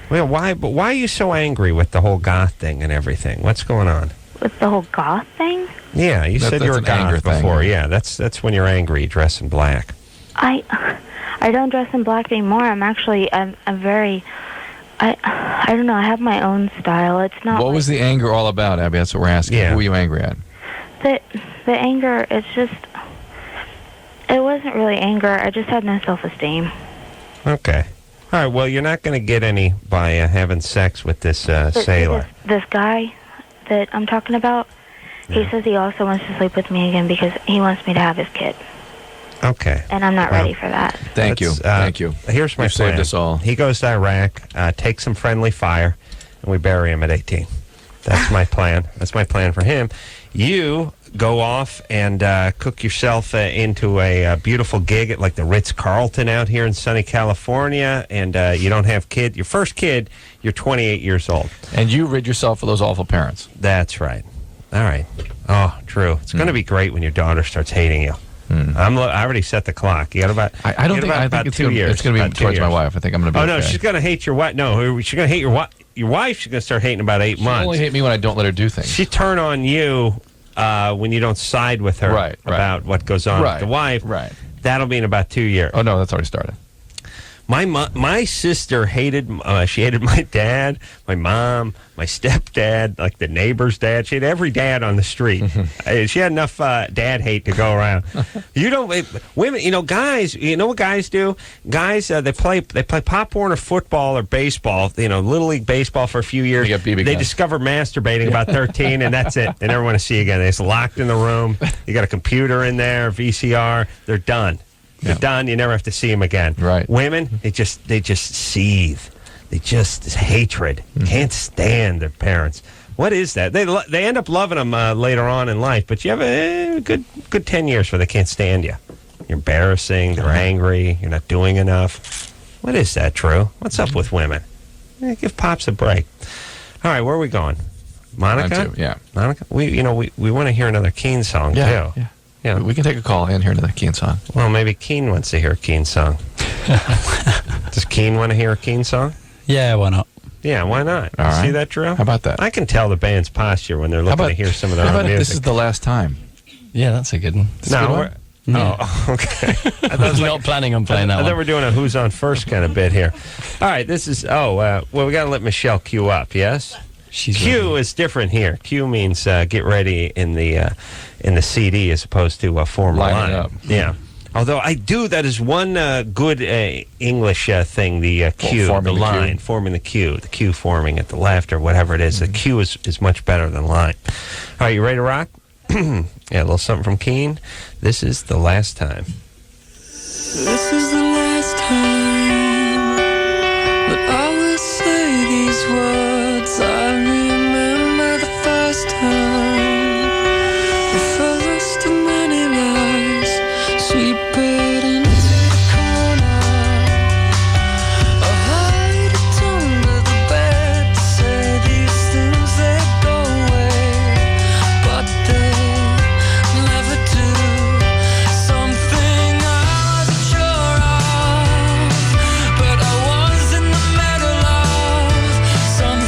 Well, why? But why are you so angry with the whole goth thing and everything? What's going on? With the whole goth thing? Yeah, you said you were a goth before. Yeah, that's when you're angry. You dress in black. I don't dress in black anymore. I'm very. I don't know. I have my own style. It's not. What was the anger all about, Abby? That's what we're asking. Yeah. Who were you angry at? The anger. It's just. It wasn't really anger. I just had no self-esteem. Okay. All right. Well, you're not going to get any by having sex with this sailor. This guy that I'm talking about. He says he also wants to sleep with me again because he wants me to have his kid. Okay. And I'm not ready for that. Thank you. Thank you. Here's my You've plan. saved us all. He goes to Iraq, takes some friendly fire, and we bury him at 18. That's my plan. That's my plan for him. You go off and cook yourself into a beautiful gig at like the Ritz-Carlton out here in sunny California, and you don't have your first kid, you're 28 years old. And you rid yourself of those awful parents. That's right. All right. Oh, true. It's going to be great when your daughter starts hating you. I already set the clock. You got about. I don't think. I think it's 2 years. It's going to be towards my wife. I think I'm going to be. Oh no, she's going to hate your wife. No, she's going to hate your wife. Your wife, she's going to start hating about 8 months. She'll only hate me when I don't let her do things. She turn on you when you don't side with her about what goes on with the wife. Right. That'll be in about 2 years. Oh no, that's already started. My sister hated my dad, my mom, my stepdad, like the neighbor's dad. She had every dad on the street. She had enough dad hate to go around. Women, guys, you know what guys do? Guys, they play Pop Warner football or baseball, Little League baseball for a few years. They discover masturbating about 13, and that's it. They never want to see you again. They're just locked in the room. You got a computer in there, VCR. They're done. They're done. You never have to see them again. Right. Women, they just seethe. They just hatred. Can't stand their parents. What is that? They end up loving them later on in life, but you have a good 10 years where they can't stand you. You're embarrassing. They're angry. You're not doing enough. What is that, Drew? What's up with women? Give Pops a break. All right, where are we going? Monica? Mine too, yeah. Monica? We want to hear another Keane song too. Yeah. Yeah, we can take a call and hear another Keane song. Well, maybe Keane wants to hear a Keane song. Does Keane want to hear a Keane song? Yeah, why not? Yeah, why not? All right. See that, Drew? How about that? I can tell the band's posture when they're looking to hear some of their own music. This is the last time? Yeah, that's a good one. No, okay. I was not planning on playing that I one. thought we're doing a Who's On First kind of bit here. All right, this is, we got to let Michelle queue up, yes? Q is different here. Q means get ready in the CD as opposed to form a line. Up. Yeah. Although that is one good English thing. The Q, the line, forming the Q forming at the left or whatever it is. The Q is much better than line. All right, you ready to rock? Yeah, a little something from Keane. This is The Last Time. This is the last time that I will say these words. I remember the first time, the first of many lies, sweet bed into the corner. I hide it under the bed to say these things that go away, but they never do. Something I wasn't sure of, but I was in the middle of. Something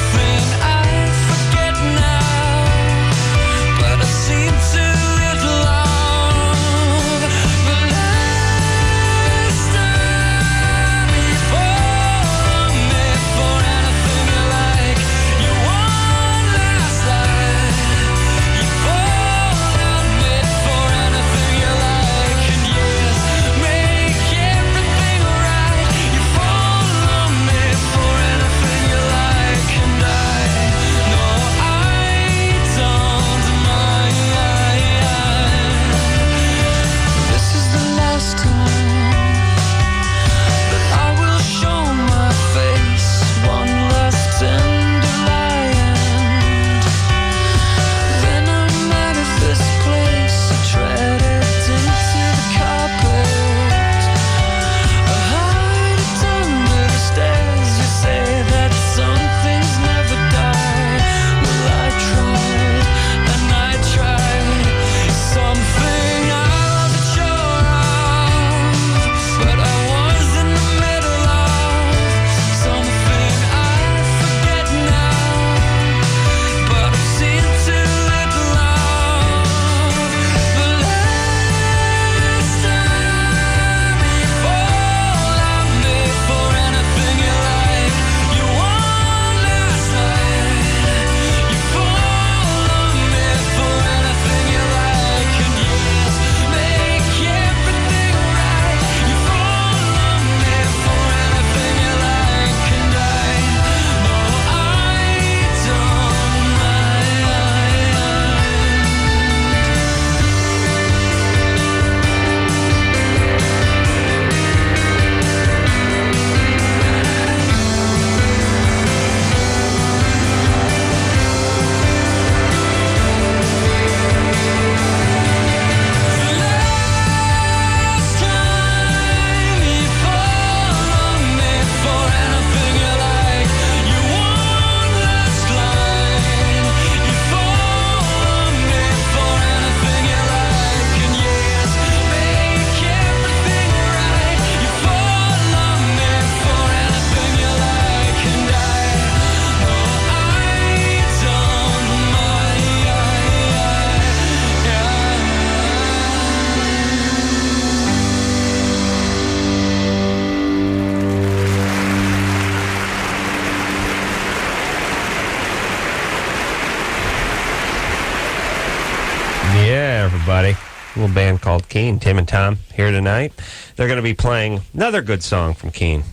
Yeah, everybody. A little band called Keane. Tim and Tom here tonight. They're going to be playing another good song from Keane.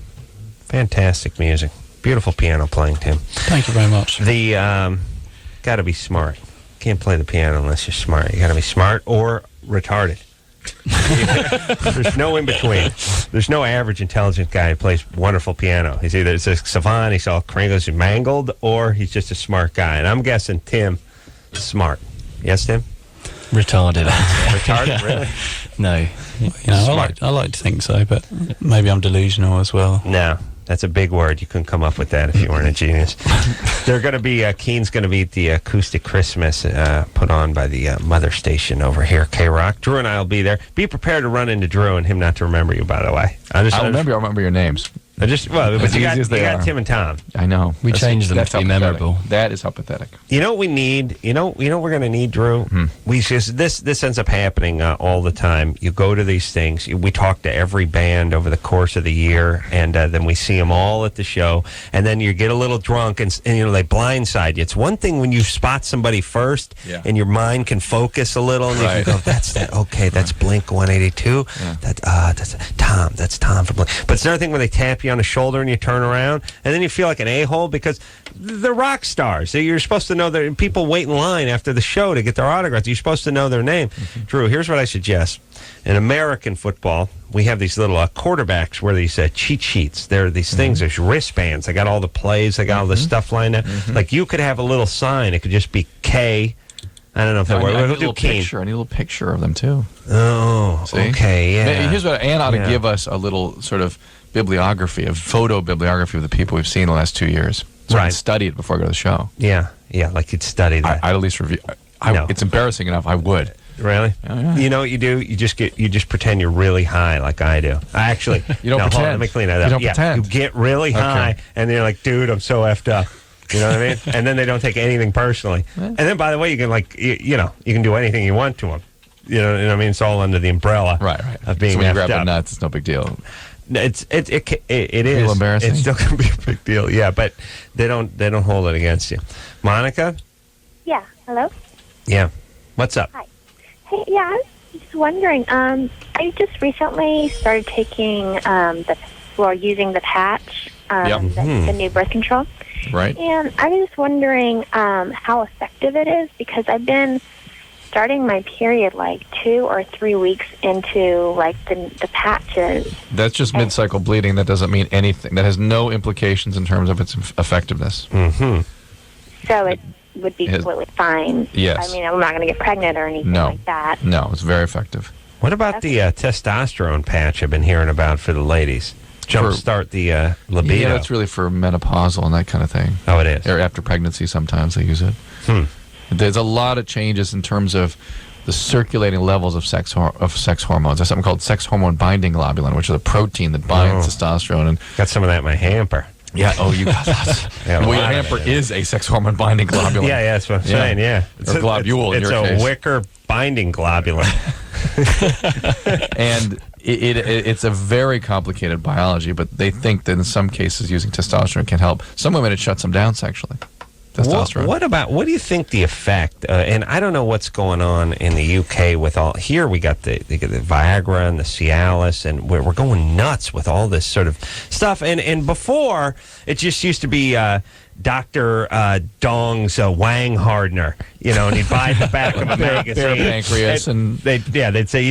Fantastic music. Beautiful piano playing, Tim. Thank you very much. The got to be smart. Can't play the piano unless you're smart. You got to be smart or retarded. There's no in between. There's no average intelligent guy who plays wonderful piano. He's either a savant, he's all cringles and mangled, or he's just a smart guy. And I'm guessing Tim is smart. Yes, Tim? Retarded. Retarded, really? No. Smart. I like to think so, but maybe I'm delusional as well. No. That's a big word. You couldn't come up with that if you weren't a genius. They're going to be, Keane's going to be at the Acoustic Christmas put on by the Mother Station over here, K-Rock. Drew and I will be there. Be prepared to run into Drew and him not to remember you, by the way. I'll remember your names. But you got Tim and Tom. I know. We changed them to be memorable. That is how pathetic. You know what we need? You know we're going to need, Drew? We just this ends up happening all the time. You go to these things. We talk to every band over the course of the year, and then we see them all at the show. And then you get a little drunk, and they blindside you. It's one thing when you spot somebody first, and your mind can focus a little, and you can go, "That's that. Okay, that's Blink 182. Yeah. That's Tom. That's Tom from Blink." But it's another thing when they tap you on the shoulder and you turn around and then you feel like an a-hole because they're rock stars. You're supposed to know that people wait in line after the show to get their autographs. You're supposed to know their name. Drew, here's what I suggest. In American football, we have these little quarterbacks where these cheat sheets. There are these things, there's wristbands. They got all the plays. They got all the stuff lined up. Like you could have a little sign. It could just be K. I don't know if that works. I need a little picture of them too. Oh, see? Okay, yeah. Here's what Ann ought to give us: a little sort of bibliography, of photo bibliography of the people we've seen the last 2 years. So I can study it before I go to the show. Yeah, like you'd study that. I'd at least review. It's embarrassing enough. I would. Really? Yeah. You know what you do? You just pretend you're really high, like I do. I actually. You don't pretend. Hold on, let me clean that up. You don't pretend. You get really high, and they're like, "Dude, I'm so effed up." You know what I mean? And then they don't take anything personally. And then, by the way, you can you can do anything you want to them. You know what I mean? It's all under the umbrella of being so when you effed grab up. the nuts, it's no big deal. It is. A little embarrassing. It's still going to be a big deal. Yeah, but they don't hold it against you. Monica? Yeah. Hello? Yeah. What's up? Hi. Hey, yeah, I was just wondering. I just recently started taking using the patch, the new birth control. Right. And I was just wondering how effective it is because I've been starting my period like 2 or 3 weeks into like the patches. That's just mid-cycle bleeding. That doesn't mean anything. That has no implications in terms of its effectiveness. So it would be completely fine. Yes. I mean, I'm not going to get pregnant or anything like that. No, it's very effective. What about the testosterone patch I've been hearing about for the ladies? Jumpstart the libido. Yeah, that's really for menopausal and that kind of thing. Oh, it is. Or after pregnancy, sometimes they use it. There's a lot of changes in terms of the circulating levels of sex hormones. There's something called sex hormone binding globulin, which is a protein that binds testosterone. And got some of that in my hamper. Yeah. Oh, you got that. Well, your hamper is a sex hormone binding globulin. Yeah, that's what I'm saying. Yeah, or globule. It's in your a case. wicker binding globulin. And it's a very complicated biology, but they think that in some cases using testosterone can help. Some women it shuts them down sexually. Testosterone. What do you think the effect? And I don't know what's going on in the UK with all. Here we got the Viagra and the Cialis, and we're going nuts with all this sort of stuff. And before it just used to be Dr. Dong's Wang Hardner, and he'd buy the back of a magazine. Bare pancreas, and they'd say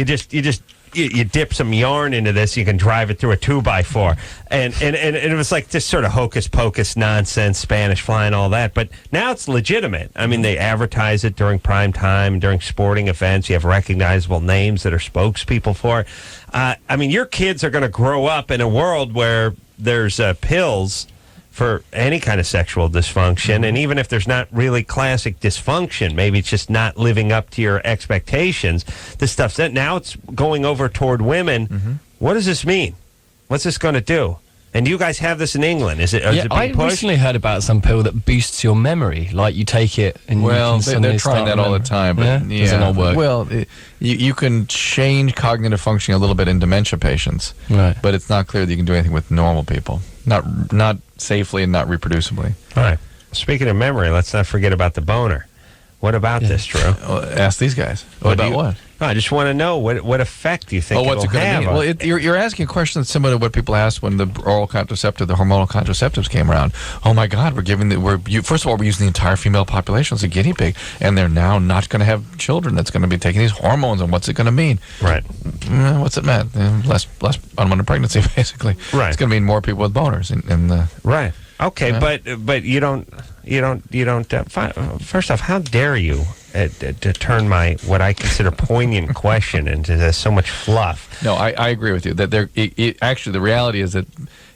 you dip some yarn into this, you can drive it through a 2x4, and it was like this sort of hocus pocus nonsense, Spanish fly and all that. But now it's legitimate. I mean, they advertise it during prime time, during sporting events. You have recognizable names that are spokespeople for it. I mean, your kids are going to grow up in a world where there's pills for any kind of sexual dysfunction, and even if there's not really classic dysfunction, maybe it's just not living up to your expectations. This stuff's that now it's going over toward women. What does this mean? What's this going to do? And you guys have this in England? Is it being I pushed? recently heard about some pill that boosts your memory. Like you take it and you can they're trying that all the time, but does it not work? Well, you can change cognitive functioning a little bit in dementia patients, but it's not clear that you can do anything with normal people. Not safely and not reproducibly. All right. Speaking of memory, let's not forget about the boner. What about this, Drew? Ask these guys. What about what? No, I just want to know what effect do you think what's it it'll going to have? mean? Well, you're asking a question that's similar to what people asked when the oral contraceptive, the hormonal contraceptives came around. Oh my God, first of all, we're using the entire female population as a guinea pig, and they're now not going to have children. That's going to be taking these hormones, and what's it going to mean? Right. What's it mean? Less unwanted pregnancy, basically. Right. It's going to mean more people with boners. Right. Okay, Yeah. but you don't. First off, how dare you to turn my what I consider poignant question into so much fluff? No, I agree with you that actually the reality is that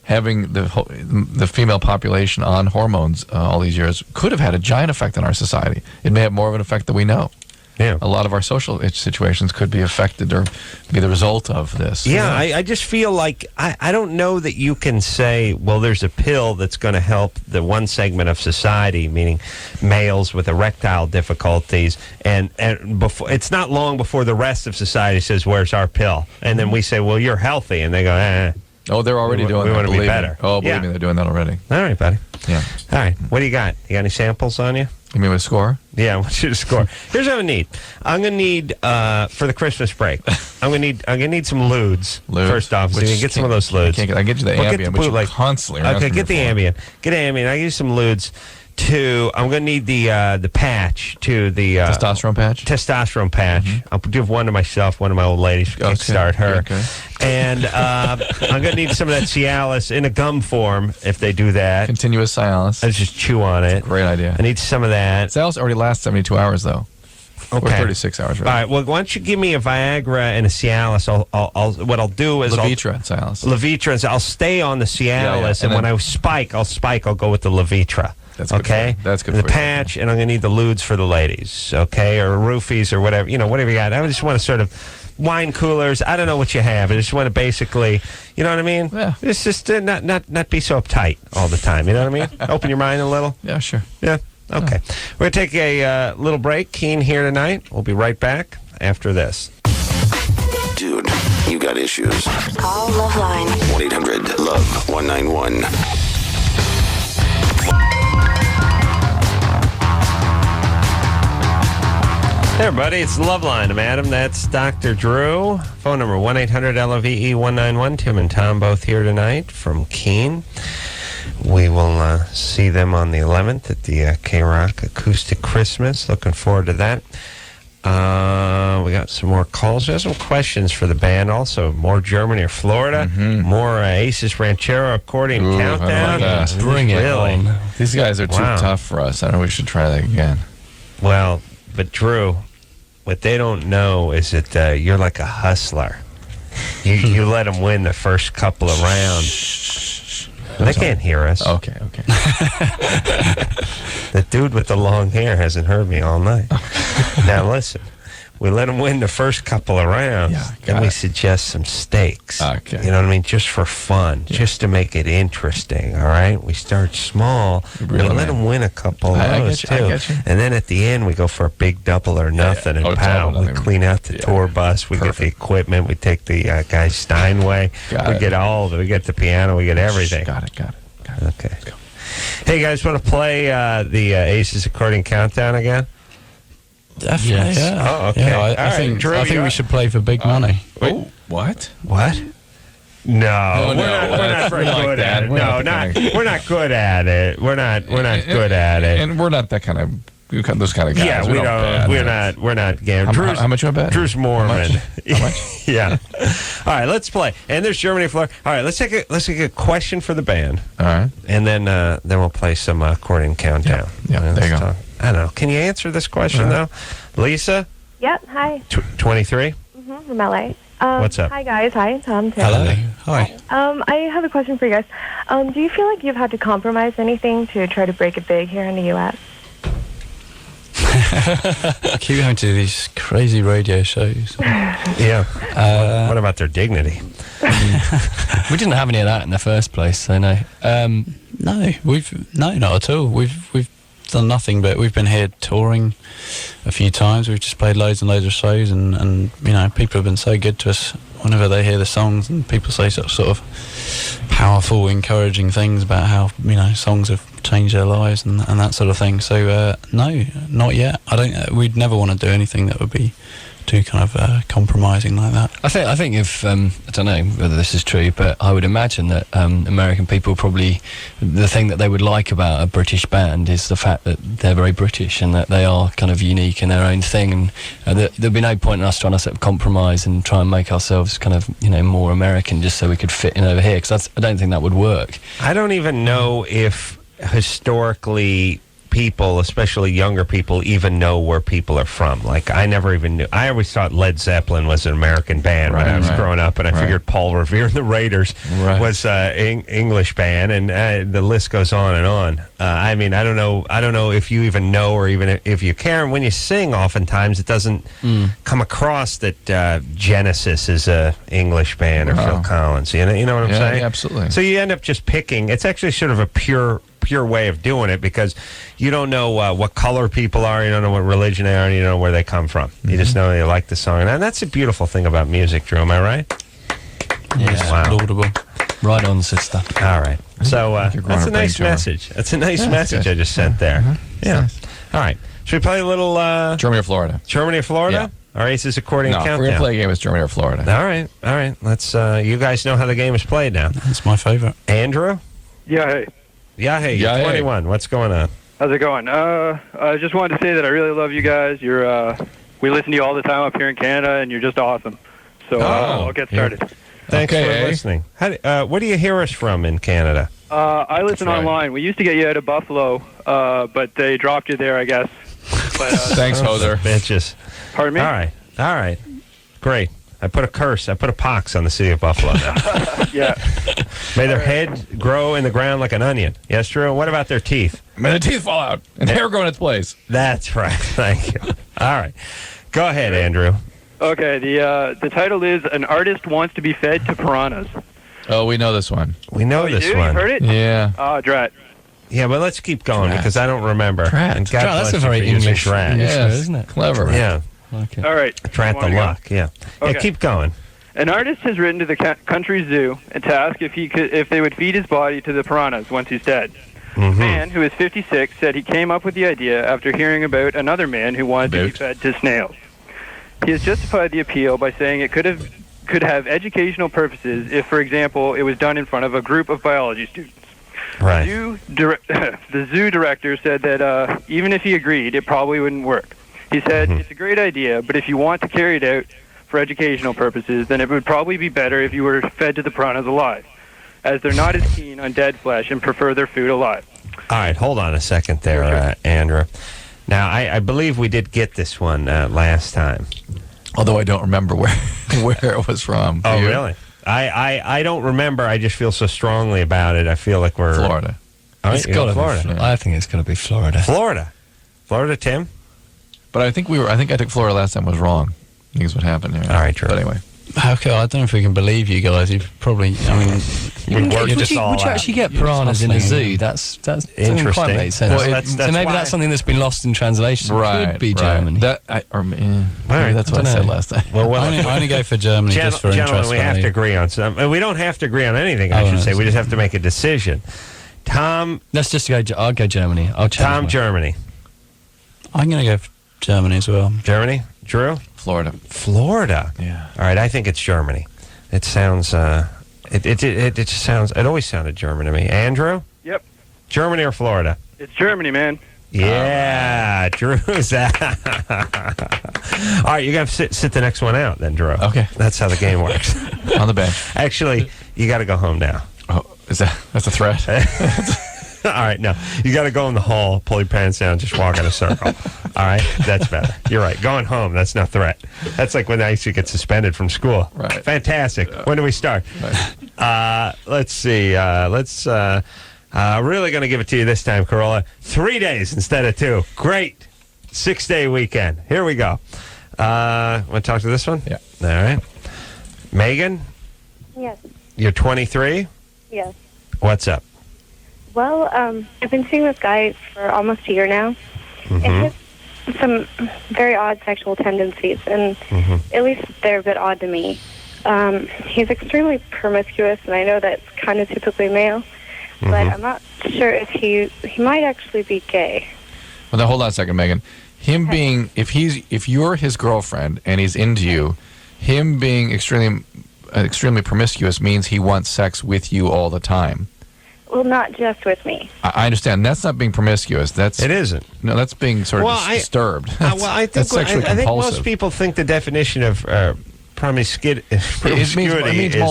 having the female population on hormones all these years could have had a giant effect on our society. It may have more of an effect than we know. Yeah. A lot of our social situations could be affected or be the result of this. Yeah, I just feel like I don't know that you can say, well, there's a pill that's going to help the one segment of society, meaning males with erectile difficulties, and before it's not long before the rest of society says, where's our pill? And then we say, well, you're healthy, and they go, Oh, they're already doing that. We want to be believe me. better. Oh, believe me, they're doing that already. All right, buddy. Yeah. All right, what do you got? You got any samples on you? You mean with score? Yeah, I want you to score. Here's what I need. I'm gonna need for the Christmas break. I'm gonna need some ludes. First off, so you can get some of those ludes. I can get you the Ambien, which you constantly are okay, asking get the me for. Ambien. Get Ambien. I give you some ludes. I'm gonna need the patch to the testosterone patch. Testosterone patch. I'll give one to myself, one to my old lady. Kickstart her. Okay. And I'm gonna need some of that Cialis in a gum form if they do that. Continuous Cialis. I just chew on it. Great idea. I need some of that. Cialis already lasts 72 hours though. Okay. Or 36 hours. Really. All right. Well, why don't you give me a Viagra and a Cialis? What I'll do is Levitra and Cialis. Levitra, and I'll stay on the Cialis, and when I spike, I'll go with the Levitra. That's good okay. For you. That's good. And for the patch, and I'm gonna need the ludes for the ladies, okay, or roofies or whatever whatever you got. I just want to sort of wine coolers. I don't know what you have. I just want to basically, you know what I mean? Yeah. It's just not be so uptight all the time. You know what I mean? Open your mind a little. Yeah, sure. Yeah. Okay. We're going to take a little break. Keane here tonight. We'll be right back after this. Dude, you got issues. Call LoveLine. 1-800-LOVE-191. Hey, everybody. It's LoveLine. I'm Adam. That's Dr. Drew. Phone number 1-800-LOVE-191. Tim and Tom both here tonight from Keane. We will see them on the 11th at the K-Rock Acoustic Christmas. Looking forward to that. We got some more calls. We have some questions for the band also. More Germany or Florida. More Aces Ranchero Accordion Countdown. I like that. Bring it on. These guys are too tough for us. I know we should try that again. Well, but Drew, what they don't know is that you're like a hustler. You let them win the first couple of rounds. They can't hear us. Okay. The dude with the long hair hasn't heard me all night. Now listen, we let them win the first couple of rounds, then we suggest some stakes. Okay. You know what I mean? Just for fun, just to make it interesting, all right? We start small, we let them win a couple of those, too. I get you. And then at the end, we go for a big double or nothing, and pow, we clean out the tour bus, we get the equipment, we take the guy's Steinway, we get all of it, we get the piano, we get everything. Got it. Okay. Let's go. Hey, guys, want to play the Aces Accordion Countdown again? Definitely, yeah. Oh, okay. Yeah, I think we should play for big money. Oh, what? What? No, we're not very good at it. We're not good at it. We're not good at it. And we're not that kind of those kind of guys. Yeah, we're not game. How much you bet? Drew's Mormon. How much? Yeah. All right, let's play. And there's Germany, Florida. All right, let's take a question for the band. All right. And then we'll play some accordion countdown. Yeah, there you go. I don't know. Can you answer this question though, Lisa? Yep. Hi. 23. From LA. What's up? Hi guys. Hi Tom. Tim. Hello. Hi. I have a question for you guys. Do you feel like you've had to compromise anything to try to break it big here in the U.S.? Keep going to these crazy radio shows. Yeah. What about their dignity? We didn't have any of that in the first place, so no. No, not at all. We've done nothing, but we've been here touring a few times. We've just played loads and loads of shows, and people have been so good to us whenever they hear the songs and people say sort of powerful, encouraging things about how songs have changed their lives and that sort of thing. So no, not yet. We'd never want to do anything that would be too kind of compromising like that. I think if I don't know whether this is true, but I would imagine that American people probably, the thing that they would like about a British band is the fact that they're very British and that they are kind of unique in their own thing, and there'd be no point in us trying to sort of compromise and try and make ourselves kind of more American just so we could fit in over here, because I don't think that would work. I don't even know if historically people, especially younger people, even know where people are from. Like, I never even knew. I always thought Led Zeppelin was an American band when I was growing up, and I figured Paul Revere and the Raiders was an English band, and the list goes on and on. I mean, I don't know if you even know, or even if you care. And when you sing, oftentimes it doesn't come across that Genesis is a English band or Phil Collins. You know what I'm saying? Yeah, absolutely. So you end up just picking. It's actually sort of a pure way of doing it, because you don't know what color people are, you don't know what religion they are, and you don't know where they come from. You just know they like the song. And that's a beautiful thing about music, Drew. Am I right? Yeah, wow. Laudable. Right on, sister. All right. So that's a nice message. That's a nice message good. I just sent there. Yeah. Nice. All right. Should we play a little Germany or Florida? Germany or Florida? Yeah. Our Aces Accordion Countdown. We're going to play a game with Germany or Florida. All right. Let's. You guys know how the game is played now. That's my favorite. Andrew? Yeah, hey. Yeah, hey, you're 21. What's going on? How's it going? I just wanted to say that I really love you guys. We listen to you all the time up here in Canada, and you're just awesome. So I'll get started. Thanks for listening. What do you hear us from in Canada? I listen online. We used to get you out of Buffalo, but they dropped you there, I guess. But, thanks, Hoser. Bitches. Pardon me? All right. Great. I put a pox on the city of Buffalo now. Yeah. May their head grow in the ground like an onion. Yes, Drew? What about their teeth? May the teeth fall out and hair grow in its place. That's right. Thank you. All right. Go ahead, Andrew. Okay, the title is An Artist Wants to be Fed to Piranhas. Oh, we know this one. We know this one. You heard it? Yeah. Oh, drat. Yeah, but let's keep going because I don't remember. Drat. And God That's bless a you very for using English drat. word, isn't it? Clever. Yeah. Okay. All right. Drat the luck. Yeah. Okay. Yeah, keep going. An artist has written to the country zoo to ask if they would feed his body to the piranhas once he's dead. A man who is 56 said he came up with the idea after hearing about another man who wanted to be fed to snails. He has justified the appeal by saying it could have educational purposes if, for example, it was done in front of a group of biology students. Right. The zoo director said that even if he agreed, it probably wouldn't work. He said, it's a great idea, but if you want to carry it out for educational purposes, then it would probably be better if you were fed to the piranhas alive, as they're not as keen on dead flesh and prefer their food alive. All right, hold on a second there, Andrew. Now, I believe we did get this one last time. Although I don't remember where it was from. Oh, really? I don't remember. I just feel so strongly about it. I feel like we're... Florida. All right, It's got to Florida. be Florida. I think it's going to be Florida. Florida, Tim? But I think I took Florida last time was wrong. I think is what happened here. All right, Drew. But anyway. Okay, I don't know if we can believe you guys. You've probably, would you actually get piranhas in a zoo? That doesn't interesting. quite make sense. Well, so maybe that's something that's been lost in translation. Right, Could be Germany. That's what I said last time. Well, I only go for Germany just for interest. Gentlemen, we have to agree on something. We don't have to agree on anything, I should say. We just have to make a decision. Tom... Let's just go... I'll go Germany. Tom, Germany. I'm going to go for Germany as well. Germany? Drew? Florida. Yeah. All right, I think it's Germany. It sounds... It sounds... It always sounded German to me. Andrew? Yep. Germany or Florida? It's Germany, man. Yeah, Drew's out. All right, you got to sit the next one out then, Drew. Okay. That's how the game works. On the bench. Actually, you got to go home now. Oh, that's a threat? All right, no. You got to go in the hall, pull your pants down, just walk in a circle. All right? That's better. You're right. Going home, that's no threat. That's like when I used to get suspended from school. Right. Fantastic. When do we start? Right. Let's see. Really going to give it to you this time, Corolla. 3 days instead of 2. Great. 6-day weekend. Here we go. Want to talk to this one? Yeah. All right. Megan, Yes. you're 23? Yes. What's up? Well, I've been seeing this guy for almost a year now. And he has some very odd sexual tendencies, and at least they're a bit odd to me. he's extremely promiscuous, and I know that's kind of typically male, but I'm not sure if he might actually be gay. Well, now hold on a second, Megan. Him being, if you're his girlfriend and he's into you, him being extremely promiscuous means he wants sex with you all the time. Well, not just with me. I understand. That's not being promiscuous. It isn't. No, that's being sort of disturbed. I think most people think the definition of promiscuity is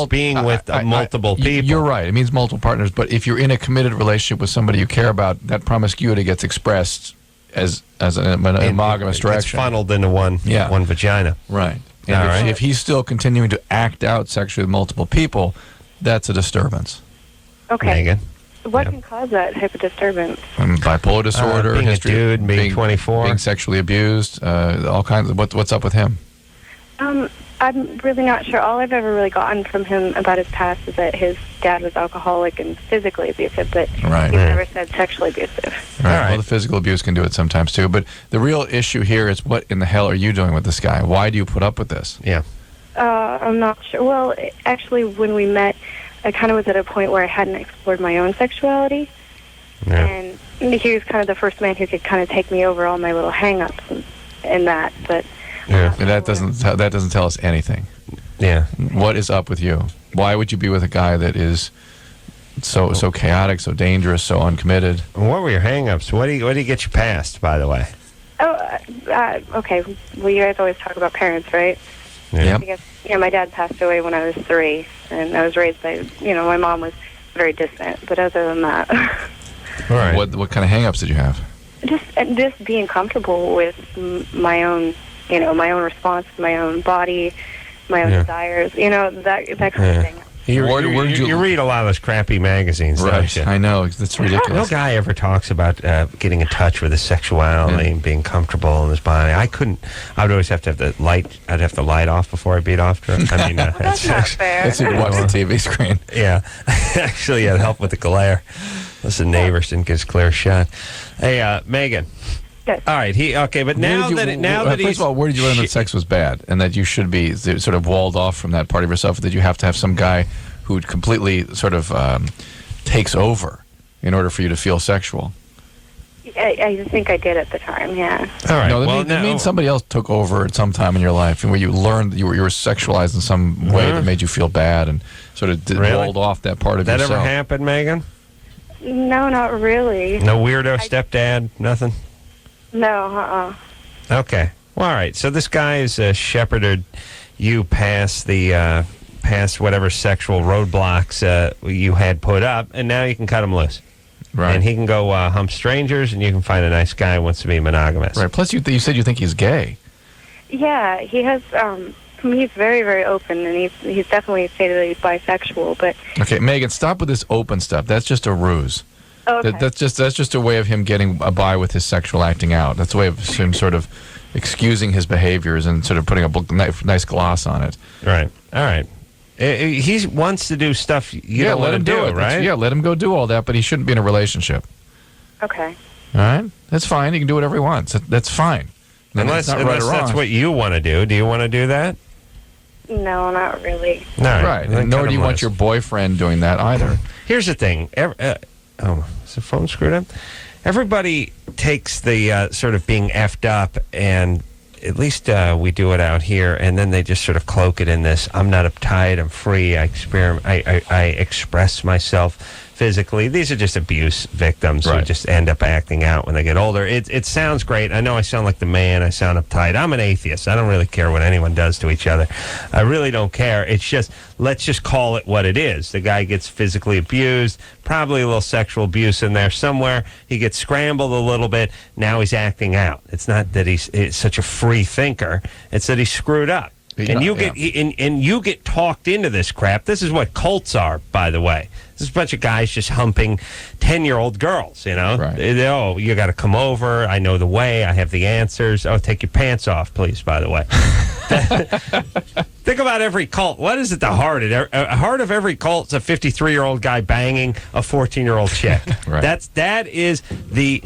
being with multiple people. You're right. It means multiple partners. But if you're in a committed relationship with somebody you care about, that promiscuity gets expressed as a monogamous direction. It's funneled into one vagina. Right. And if he's still continuing to act out sexually with multiple people, that's a distress. Okay. Megan. What can cause that type of disturbance? Bipolar disorder, being history, a dude, being 24, being sexually abused, all kinds of. What's up with him? I'm really not sure. All I've ever really gotten from him about his past is that his dad was alcoholic and physically abusive, but he never said sexually abusive. Right. Well, the physical abuse can do it sometimes too. But the real issue here is, what in the hell are you doing with this guy? Why do you put up with this? Yeah. I'm not sure. Well, actually, when we met, I kind of was at a point where I hadn't explored my own sexuality. Yeah. And he was kind of the first man who could kind of take me over all my little hang-ups and that. But and that doesn't tell us anything. Yeah. What is up with you? Why would you be with a guy that is so chaotic, so dangerous, so uncommitted? What were your hang-ups? What do you get you past, by the way? Okay. Well, you guys always talk about parents, right? Yeah. I guess, my dad passed away when I was 3, and I was raised by, my mom was very distant. But other than that, all right. What kind of hang-ups did you have? Just being comfortable with my own, my own response to my own body, my own desires, that kind of thing. You read a lot of those crappy magazines, don't you? I know. That's ridiculous. No guy ever talks about getting in touch with his sexuality and being comfortable in his body. I would always have to have the light. I'd have the light off before I beat off to it. I mean, that's not fair. That's if you watch the TV screen. Yeah. Actually, it'd help with the glare. Unless the neighbors didn't get his clear shot. Hey, Megan. Yes. All right. But first of all, where did you learn that sex was bad and that you should be sort of walled off from that part of yourself? That you have to have some guy who completely sort of takes over in order for you to feel sexual? I think I did at the time. Yeah. All right. No, that means somebody else took over at some time in your life, and where you learned that you were sexualized in some way that made you feel bad, and sort of walled off that part of yourself. That ever happened, Megan? No, not really. No weirdo stepdad, nothing. No, Okay. Well, all right. So this guy has shepherded you past whatever sexual roadblocks you had put up, and now you can cut him loose. Right. And he can go hump strangers, and you can find a nice guy who wants to be monogamous. Right. Plus, you said you think he's gay. Yeah, he has. He's very, very open, and he's definitely stated that he's bisexual. But okay, Megan, stop with this open stuff. That's just a ruse. Okay. That's just a way of him getting by with his sexual acting out. That's a way of him sort of excusing his behaviors and sort of putting a nice gloss on it. Right. All right. He wants to do stuff you don't let him do it, right? Yeah, let him go do all that, but he shouldn't be in a relationship. Okay. All right? That's fine. He can do whatever he wants. That's fine. Unless that's what you want to do. Do you want to do that? No, not really. Right. And nor do you want your boyfriend doing that either. Here's the thing. Is the phone screwed up? Everybody takes the sort of being effed up, and at least we do it out here, and then they just sort of cloak it in this, I'm not uptight, I'm free, I express myself physically. These are just abuse victims who just end up acting out when they get older. It sounds great. I know I sound like the man. I sound uptight. I'm an atheist. I don't really care what anyone does to each other. I really don't care. It's just, let's just call it what it is. The guy gets physically abused, probably a little sexual abuse in there somewhere. He gets scrambled a little bit. Now he's acting out. It's not that he's such a free thinker. It's that he's screwed up. And you get talked into this crap. This is what cults are, by the way. This is a bunch of guys just humping 10-year-old girls, you know? Right. Oh, you got to come over. I know the way. I have the answers. Oh, take your pants off, please, by the way. Think about every cult. What is at the heart? A heart of every cult is a 53-year-old guy banging a 14-year-old chick. Right. That is the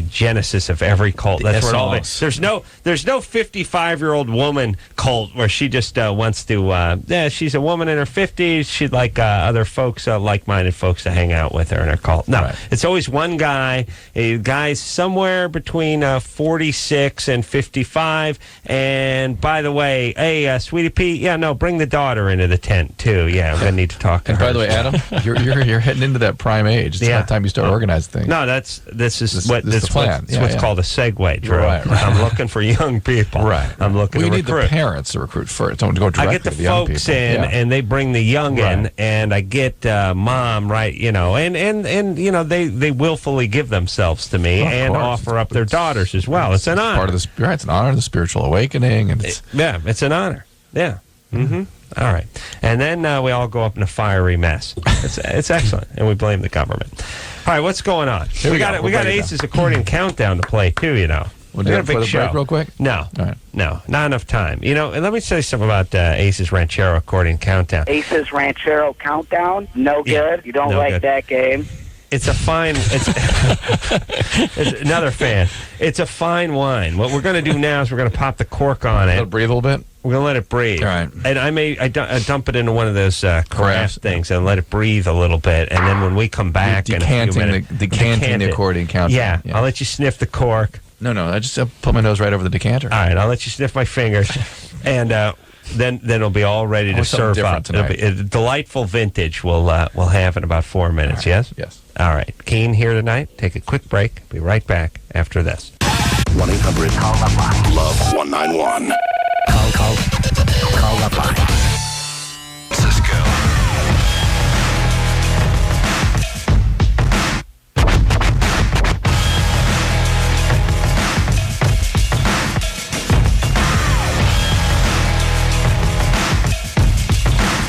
genesis of every cult. That's where all there's no 55-year-old woman cult where she just wants to. She's a woman in her 50s. She'd like other folks, like-minded folks, to hang out with her in her cult. No, it's always one guy. A guy's somewhere between 46 and 55. And by the way, hey, Sweetie Pea, bring the daughter into the tent too. Yeah, I'm gonna need to talk to her. And by the way, Adam, you're heading into that prime age. It's about time you start organizing things. No, this is what's called a segue, Drew. Right. I'm looking for young people. Right. I'm looking to recruit. We need the parents to recruit first. Don't go directly I get the to the young folks people. in, and they bring the young in, and I get mom, right? And they willfully give themselves to me and offer up their daughters as well. It's an honor. Part of it's an honor, the spiritual awakening, and it's an honor. Yeah. Mm-hmm. All right. And then we all go up in a fiery mess. It's excellent, and we blame the government. All right, what's going on? We got Ace's accordion countdown to play too. We'll do a big show break real quick. No, no, not enough time. And let me say something about Ace's Ranchero accordion countdown. Ace's Ranchero countdown, no good. You don't like that game. It's a fine. It's another fan. It's a fine wine. What we're going to do now is we're going to pop the cork on it. Let it breathe a little bit. We're going to let it breathe. All right. And I dump it into one of those craft things and let it breathe a little bit. And then when we come back in a few minutes, decanting the accordion countdown. Yeah, I'll let you sniff the cork. No, I just put my nose right over the decanter. All right, I'll let you sniff my fingers, and then it'll be all ready to serve up. It'll be a delightful vintage. We'll have in about 4 minutes. Right. Yes. Yes. All right, Keane here tonight. Take a quick break. Be right back after this. 1-800-LOVE-191. Call the line. Cisco.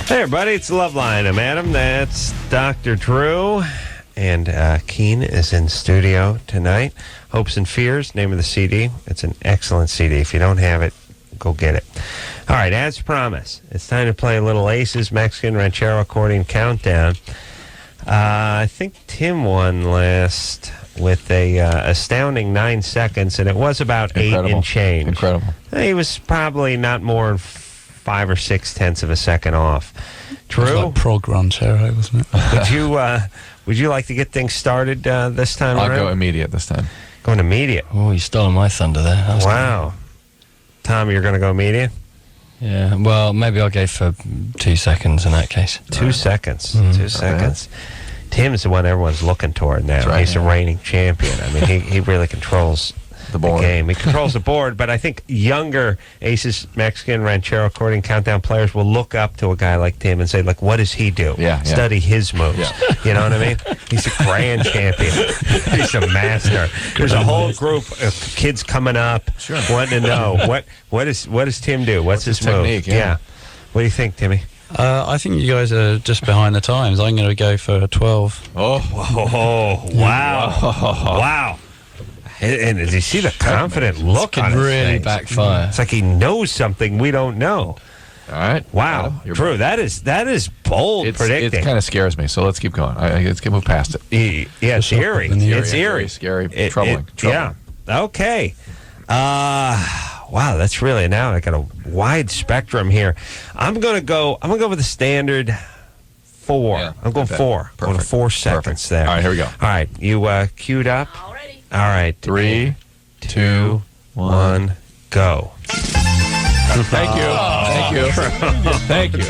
Hey, everybody, it's LoveLine. I'm Adam. That's Dr. Drew. And Keane is in studio tonight. Hopes and Fears, name of the CD. It's an excellent CD. If you don't have it, go get it. All right, as promised, it's time to play a little Ace's Mexican Ranchero accordion countdown. I think Tim won last with a astounding 9 seconds, and it was about 8 and change. Incredible. He was probably not more than 5 or 6 tenths of a second off. Drew? It was like prog ranchero, wasn't it? Would you like to get things started this time around? I'll go immediate this time. Going immediate? Oh, you stole my thunder there. Wow. Tom, you're going to go immediate? Yeah, well, maybe I'll go for 2 seconds in that case. 2 seconds. 2 seconds. Tim's the one everyone's looking toward now. Right, He's a reigning champion. I mean, he really controls the game. He controls the board, but I think younger Ace's Mexican Ranchero accordion countdown players will look up to a guy like Tim and say, like, what does he do? Study his moves. You know what I mean? He's a grand champion. He's a master. There's a whole group of kids coming up wanting to know, what does Tim do? What's his technique? Move? Yeah. What do you think, Timmy? I think you guys are just behind the times. I'm going to go for a 12. Oh, wow. Wow. And did you see the confident look on his really face? backfire. It's like he knows something we don't know. All right. Wow. Drew, that is bold predicting. It kind of scares me, so let's keep going. Let's move past it. Yeah, it's eerie. It's eerie. Very scary. Troubling. Yeah. Okay. Wow, that's really, now I got a wide spectrum here. I'm gonna go with the standard 4. Yeah, I'm going 4. I'm going 4 seconds there. All right, here we go. All right, you queued up? All right. 3, 2, 1, go. Thank you. Thank you.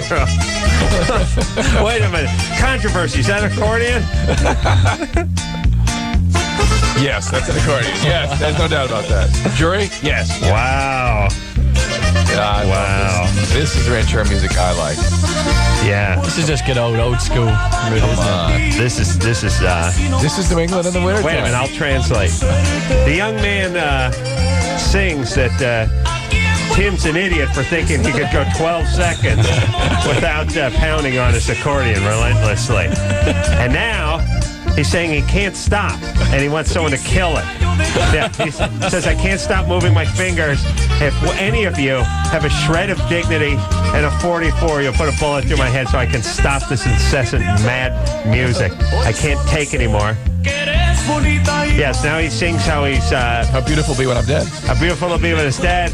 Wait a minute. Controversy. Is that accordion? Yes, that's an accordion. Yes, there's no doubt about that. Jury? Yes. Wow. Wow. This is ranchero music I like. Yeah. This is just good old school. Come on. This is This is New England in the winter. Wait a minute, I'll translate. The young man sings that Tim's an idiot for thinking he could go 12 seconds without pounding on his accordion relentlessly. And now He's saying he can't stop, and he wants someone to kill him. Yeah, he says, I can't stop moving my fingers. If any of you have a shred of dignity and a 44, you'll put a bullet through my head so I can stop this incessant mad music. I can't take anymore. Yes, now he sings how he's... how beautiful be when I'm dead. How beautiful it'll be when it's dead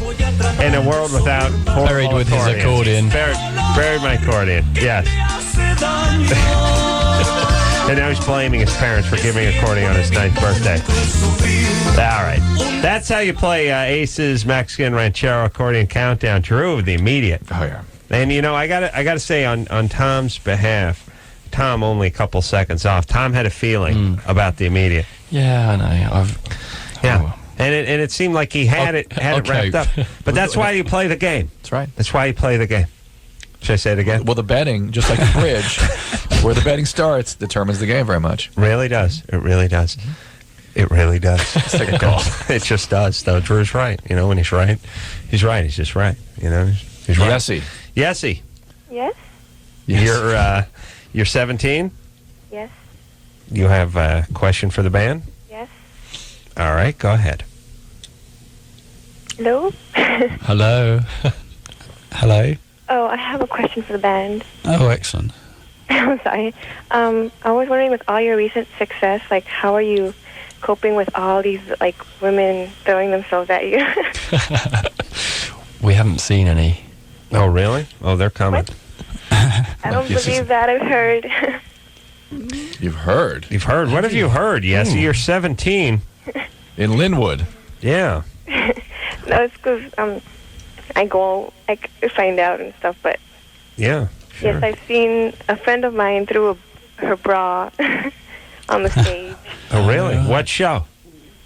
in a world without... Buried with his accordion. Buried my accordion, yes. And now he's blaming his parents for giving accordion on his 9th birthday. All right. That's how you play Ace's Mexican Ranchero Accordion Countdown. Drew, the immediate. Oh, yeah. And, you know, I gotta say, on Tom's behalf, Tom only a couple seconds off. Tom had a feeling about the immediate. Yeah, I know. And it seemed like he had it wrapped up. But that's why you play the game. That's right. That's why you play the game. Should I say it again? Well, the betting, just like the bridge, where the betting starts, determines the game very much. Really does. It really does. It really does. Let's take a call. It just does, though. Drew's right. You know, when he's right, he's right. He's just right. You know, he's right. Yessie. Yessie. Yes? You're 17? Yes. You have a question for the band? Yes. All right, go ahead. Hello? Hello. Hello. Oh, I have a question for the band. Oh, excellent. I'm sorry. I was wondering, with all your recent success, like, how are you coping with all these, like, women throwing themselves at you? We haven't seen any. Oh, really? Oh, they're coming. I don't believe that. I've heard. You've heard? You've heard? What have you heard? Yes, you're 17. In Linwood? Yeah. No, it's because I go, like, find out and stuff, but... Yeah, sure. Yes, I've seen a friend of mine threw her bra on the stage. Oh, really? What show?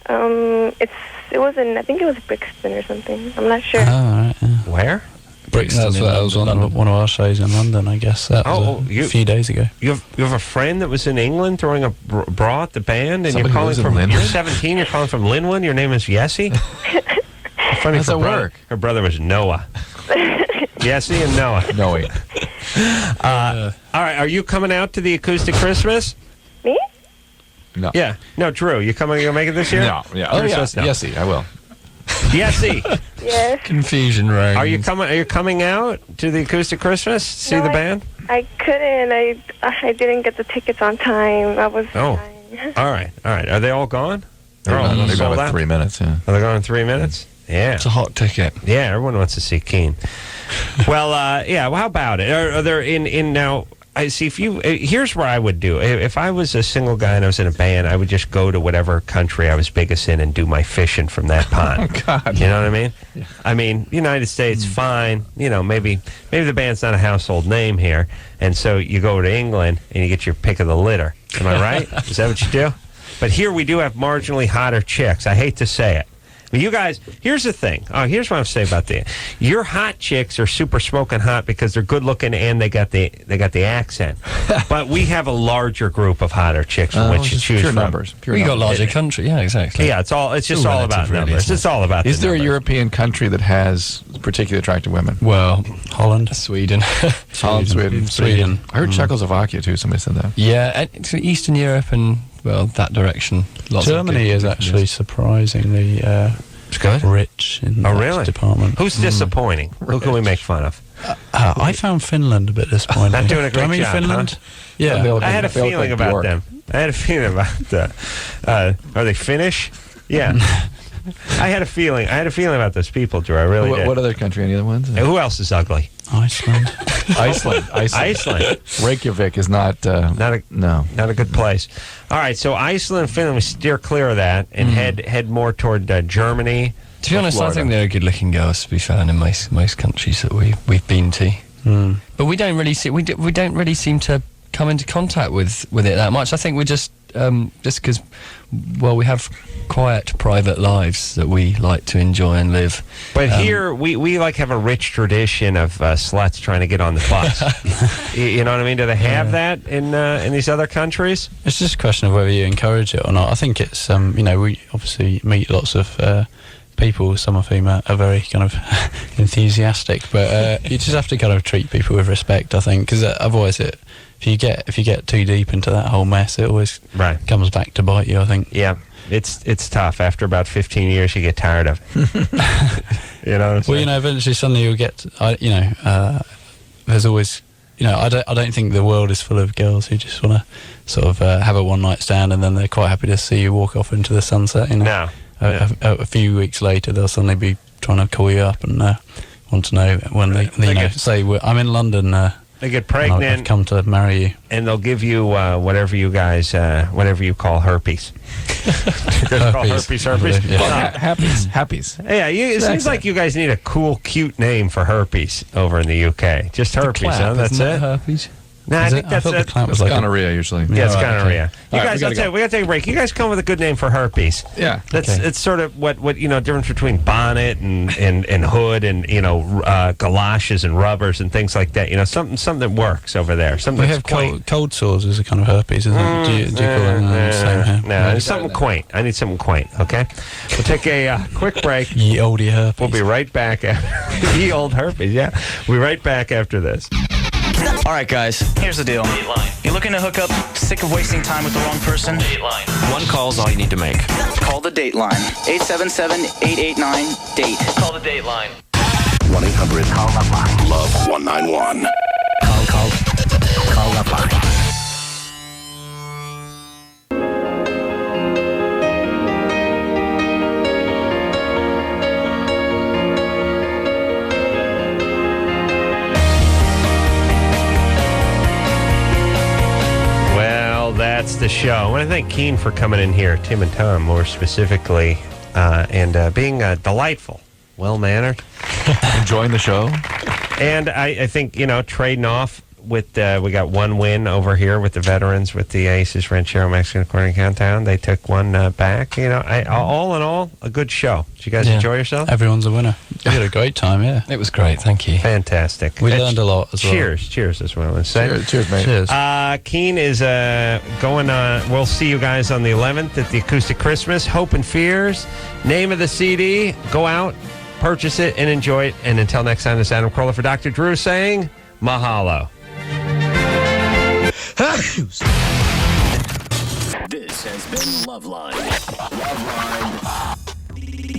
It was in, I think it was Brixton or something. I'm not sure. Oh, right, yeah. Where? Brixton. That was on one of our shows in London, I guess. That was a few days ago. You have a friend that was in England throwing a bra at the band, and Somebody you're calling from... Linwood? You're 17, you're calling from Linwood, your name is Yessie? Funny. How's that work? Her brother was Noah. Yessie and Noah. Noe. All right, are you coming out to the Acoustic Christmas? Me? No. Yeah. No, Drew, you coming? You gonna make it this year? No. Yeah. Oh, yeah. Yessie, I will. Yessie. Yes. Confusion, right? Are you coming out to the Acoustic Christmas? See the band? I couldn't. I didn't get the tickets on time. I was... Oh. All right. Are they all gone? They're gone with 3 minutes, yeah. Are they gone in 3 minutes? Yeah. It's a hot ticket. Yeah, everyone wants to see Keane. Well, yeah, well, how about it? Are there in now... I see. If you here's what I would do. If I was a single guy and I was in a band, I would just go to whatever country I was biggest in and do my fishing from that pond. Oh, God. You know what I mean? Yeah. I mean, United States, fine. You know, maybe the band's not a household name here, and so you go to England and you get your pick of the litter. Am I right? Is that what you do? But here we do have marginally hotter chicks. I hate to say it. But you guys, here's the thing. Here's what I'm saying about that. Your hot chicks are super smoking hot because they're good looking and they got the accent. But we have a larger group of hotter chicks from which to choose pure from. Numbers. Pure We got larger country, yeah, exactly. Yeah, it's just all about relative, really, numbers. isn't it? It's all about. Is the there a numbers. European country that has particularly attractive women? Well, Holland. Sweden. Holland, Sweden. I heard Czechoslovakia too. Somebody said that. Yeah, and it's Eastern Europe and, well, that direction. Lots Germany of is actually surprisingly it's good. Rich in that department. Who's disappointing? Who can we make fun of? I found Finland a bit disappointing. Not doing a great job, Finland? Huh? Yeah. I had a feeling about them. I had a feeling about are they Finnish? Yeah. I had a feeling about those people, Drew. I really did. What other country? Any other ones? Who else is ugly? Iceland. Iceland. Reykjavik is not a good place. All right, so Iceland and Finland, we steer clear of that and head more toward Germany. To be honest, I think they're good-looking girls. To be fair, in most countries that we've been to, but we don't really see we don't really seem to come into contact with it that much. I think we're just because we have quiet private lives that we like to enjoy and live. But here we like have a rich tradition of sluts trying to get on the bus. You know what I mean? Do they have that in these other countries? It's just a question of whether you encourage it or not. I think it's we obviously meet lots of people, some of whom are very kind of enthusiastic, but you just have to kind of treat people with respect, I think, because otherwise it if you get too deep into that whole mess, it always comes back to bite you, I think. Yeah, it's tough. After about 15 years, you get tired of it. You know. Well, you know, eventually, suddenly you'll get. There's always. You know, I don't think the world is full of girls who just want to sort of have a one-night stand and then they're quite happy to see you walk off into the sunset. You know, a few weeks later they'll suddenly be trying to call you up and want to know when they say I'm in London. They get pregnant. I've come to marry you, and they'll give you whatever you guys, whatever you call herpes. herpes. Yeah. Happies. Yeah, it seems like you guys need a cool, cute name for herpes over in the UK. Just herpes, huh? That's it. Herpes. No, I think that's it. It's like gonorrhea usually. Yeah, it's gonorrhea. Okay. You guys, we gotta take a break. You guys come with a good name for herpes. Yeah, it's sort of what difference between bonnet and hood and galoshes and rubbers and things like that. You know, something that works over there. Something we that's have quaint. cold sores is a kind of herpes, isn't it? Do you call it the same here? No, something quaint. I need something quaint. Okay, we'll take a quick break. Ye olde herpes. We'll be right back. Ye old herpes. Yeah, we'll be right back after this. All right, guys, here's the deal. You're looking to hook up, sick of wasting time with the wrong person? Dateline. One call's all you need to make. Call the Dateline. 877-889-DATE. Call the Dateline. 1-800-LOVE-LINE. Love 191. Call LoveLine. That's the show. I want to thank Keane for coming in here, Tim and Tom more specifically, and being delightful, well-mannered. Enjoying the show. And I think, trading off with, we got one win over here with the veterans, with the Aces Ranchero Mexican Corner Countdown. They took one back. All in all, a good show. Did you guys enjoy yourself? Everyone's a winner. We had a great time, yeah. It was great, thank you. Fantastic. We learned a lot as well. Cheers as well. Cheers, mate. Cheers. Keane is going on. We'll see you guys on the 11th at the Acoustic Christmas. Hope and Fears. Name of the CD. Go out, purchase it, and enjoy it. And until next time, this is Adam Carolla for Dr. Drew saying mahalo. This has been LoveLine. LoveLine.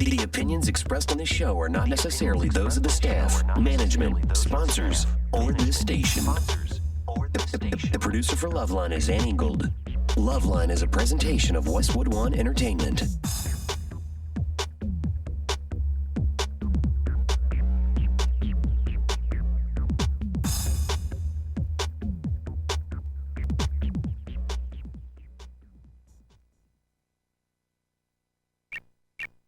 The opinions expressed on this show are not necessarily those of the staff, management, sponsors, or this station. The producer for LoveLine is Annie Gold. LoveLine is a presentation of Westwood One Entertainment.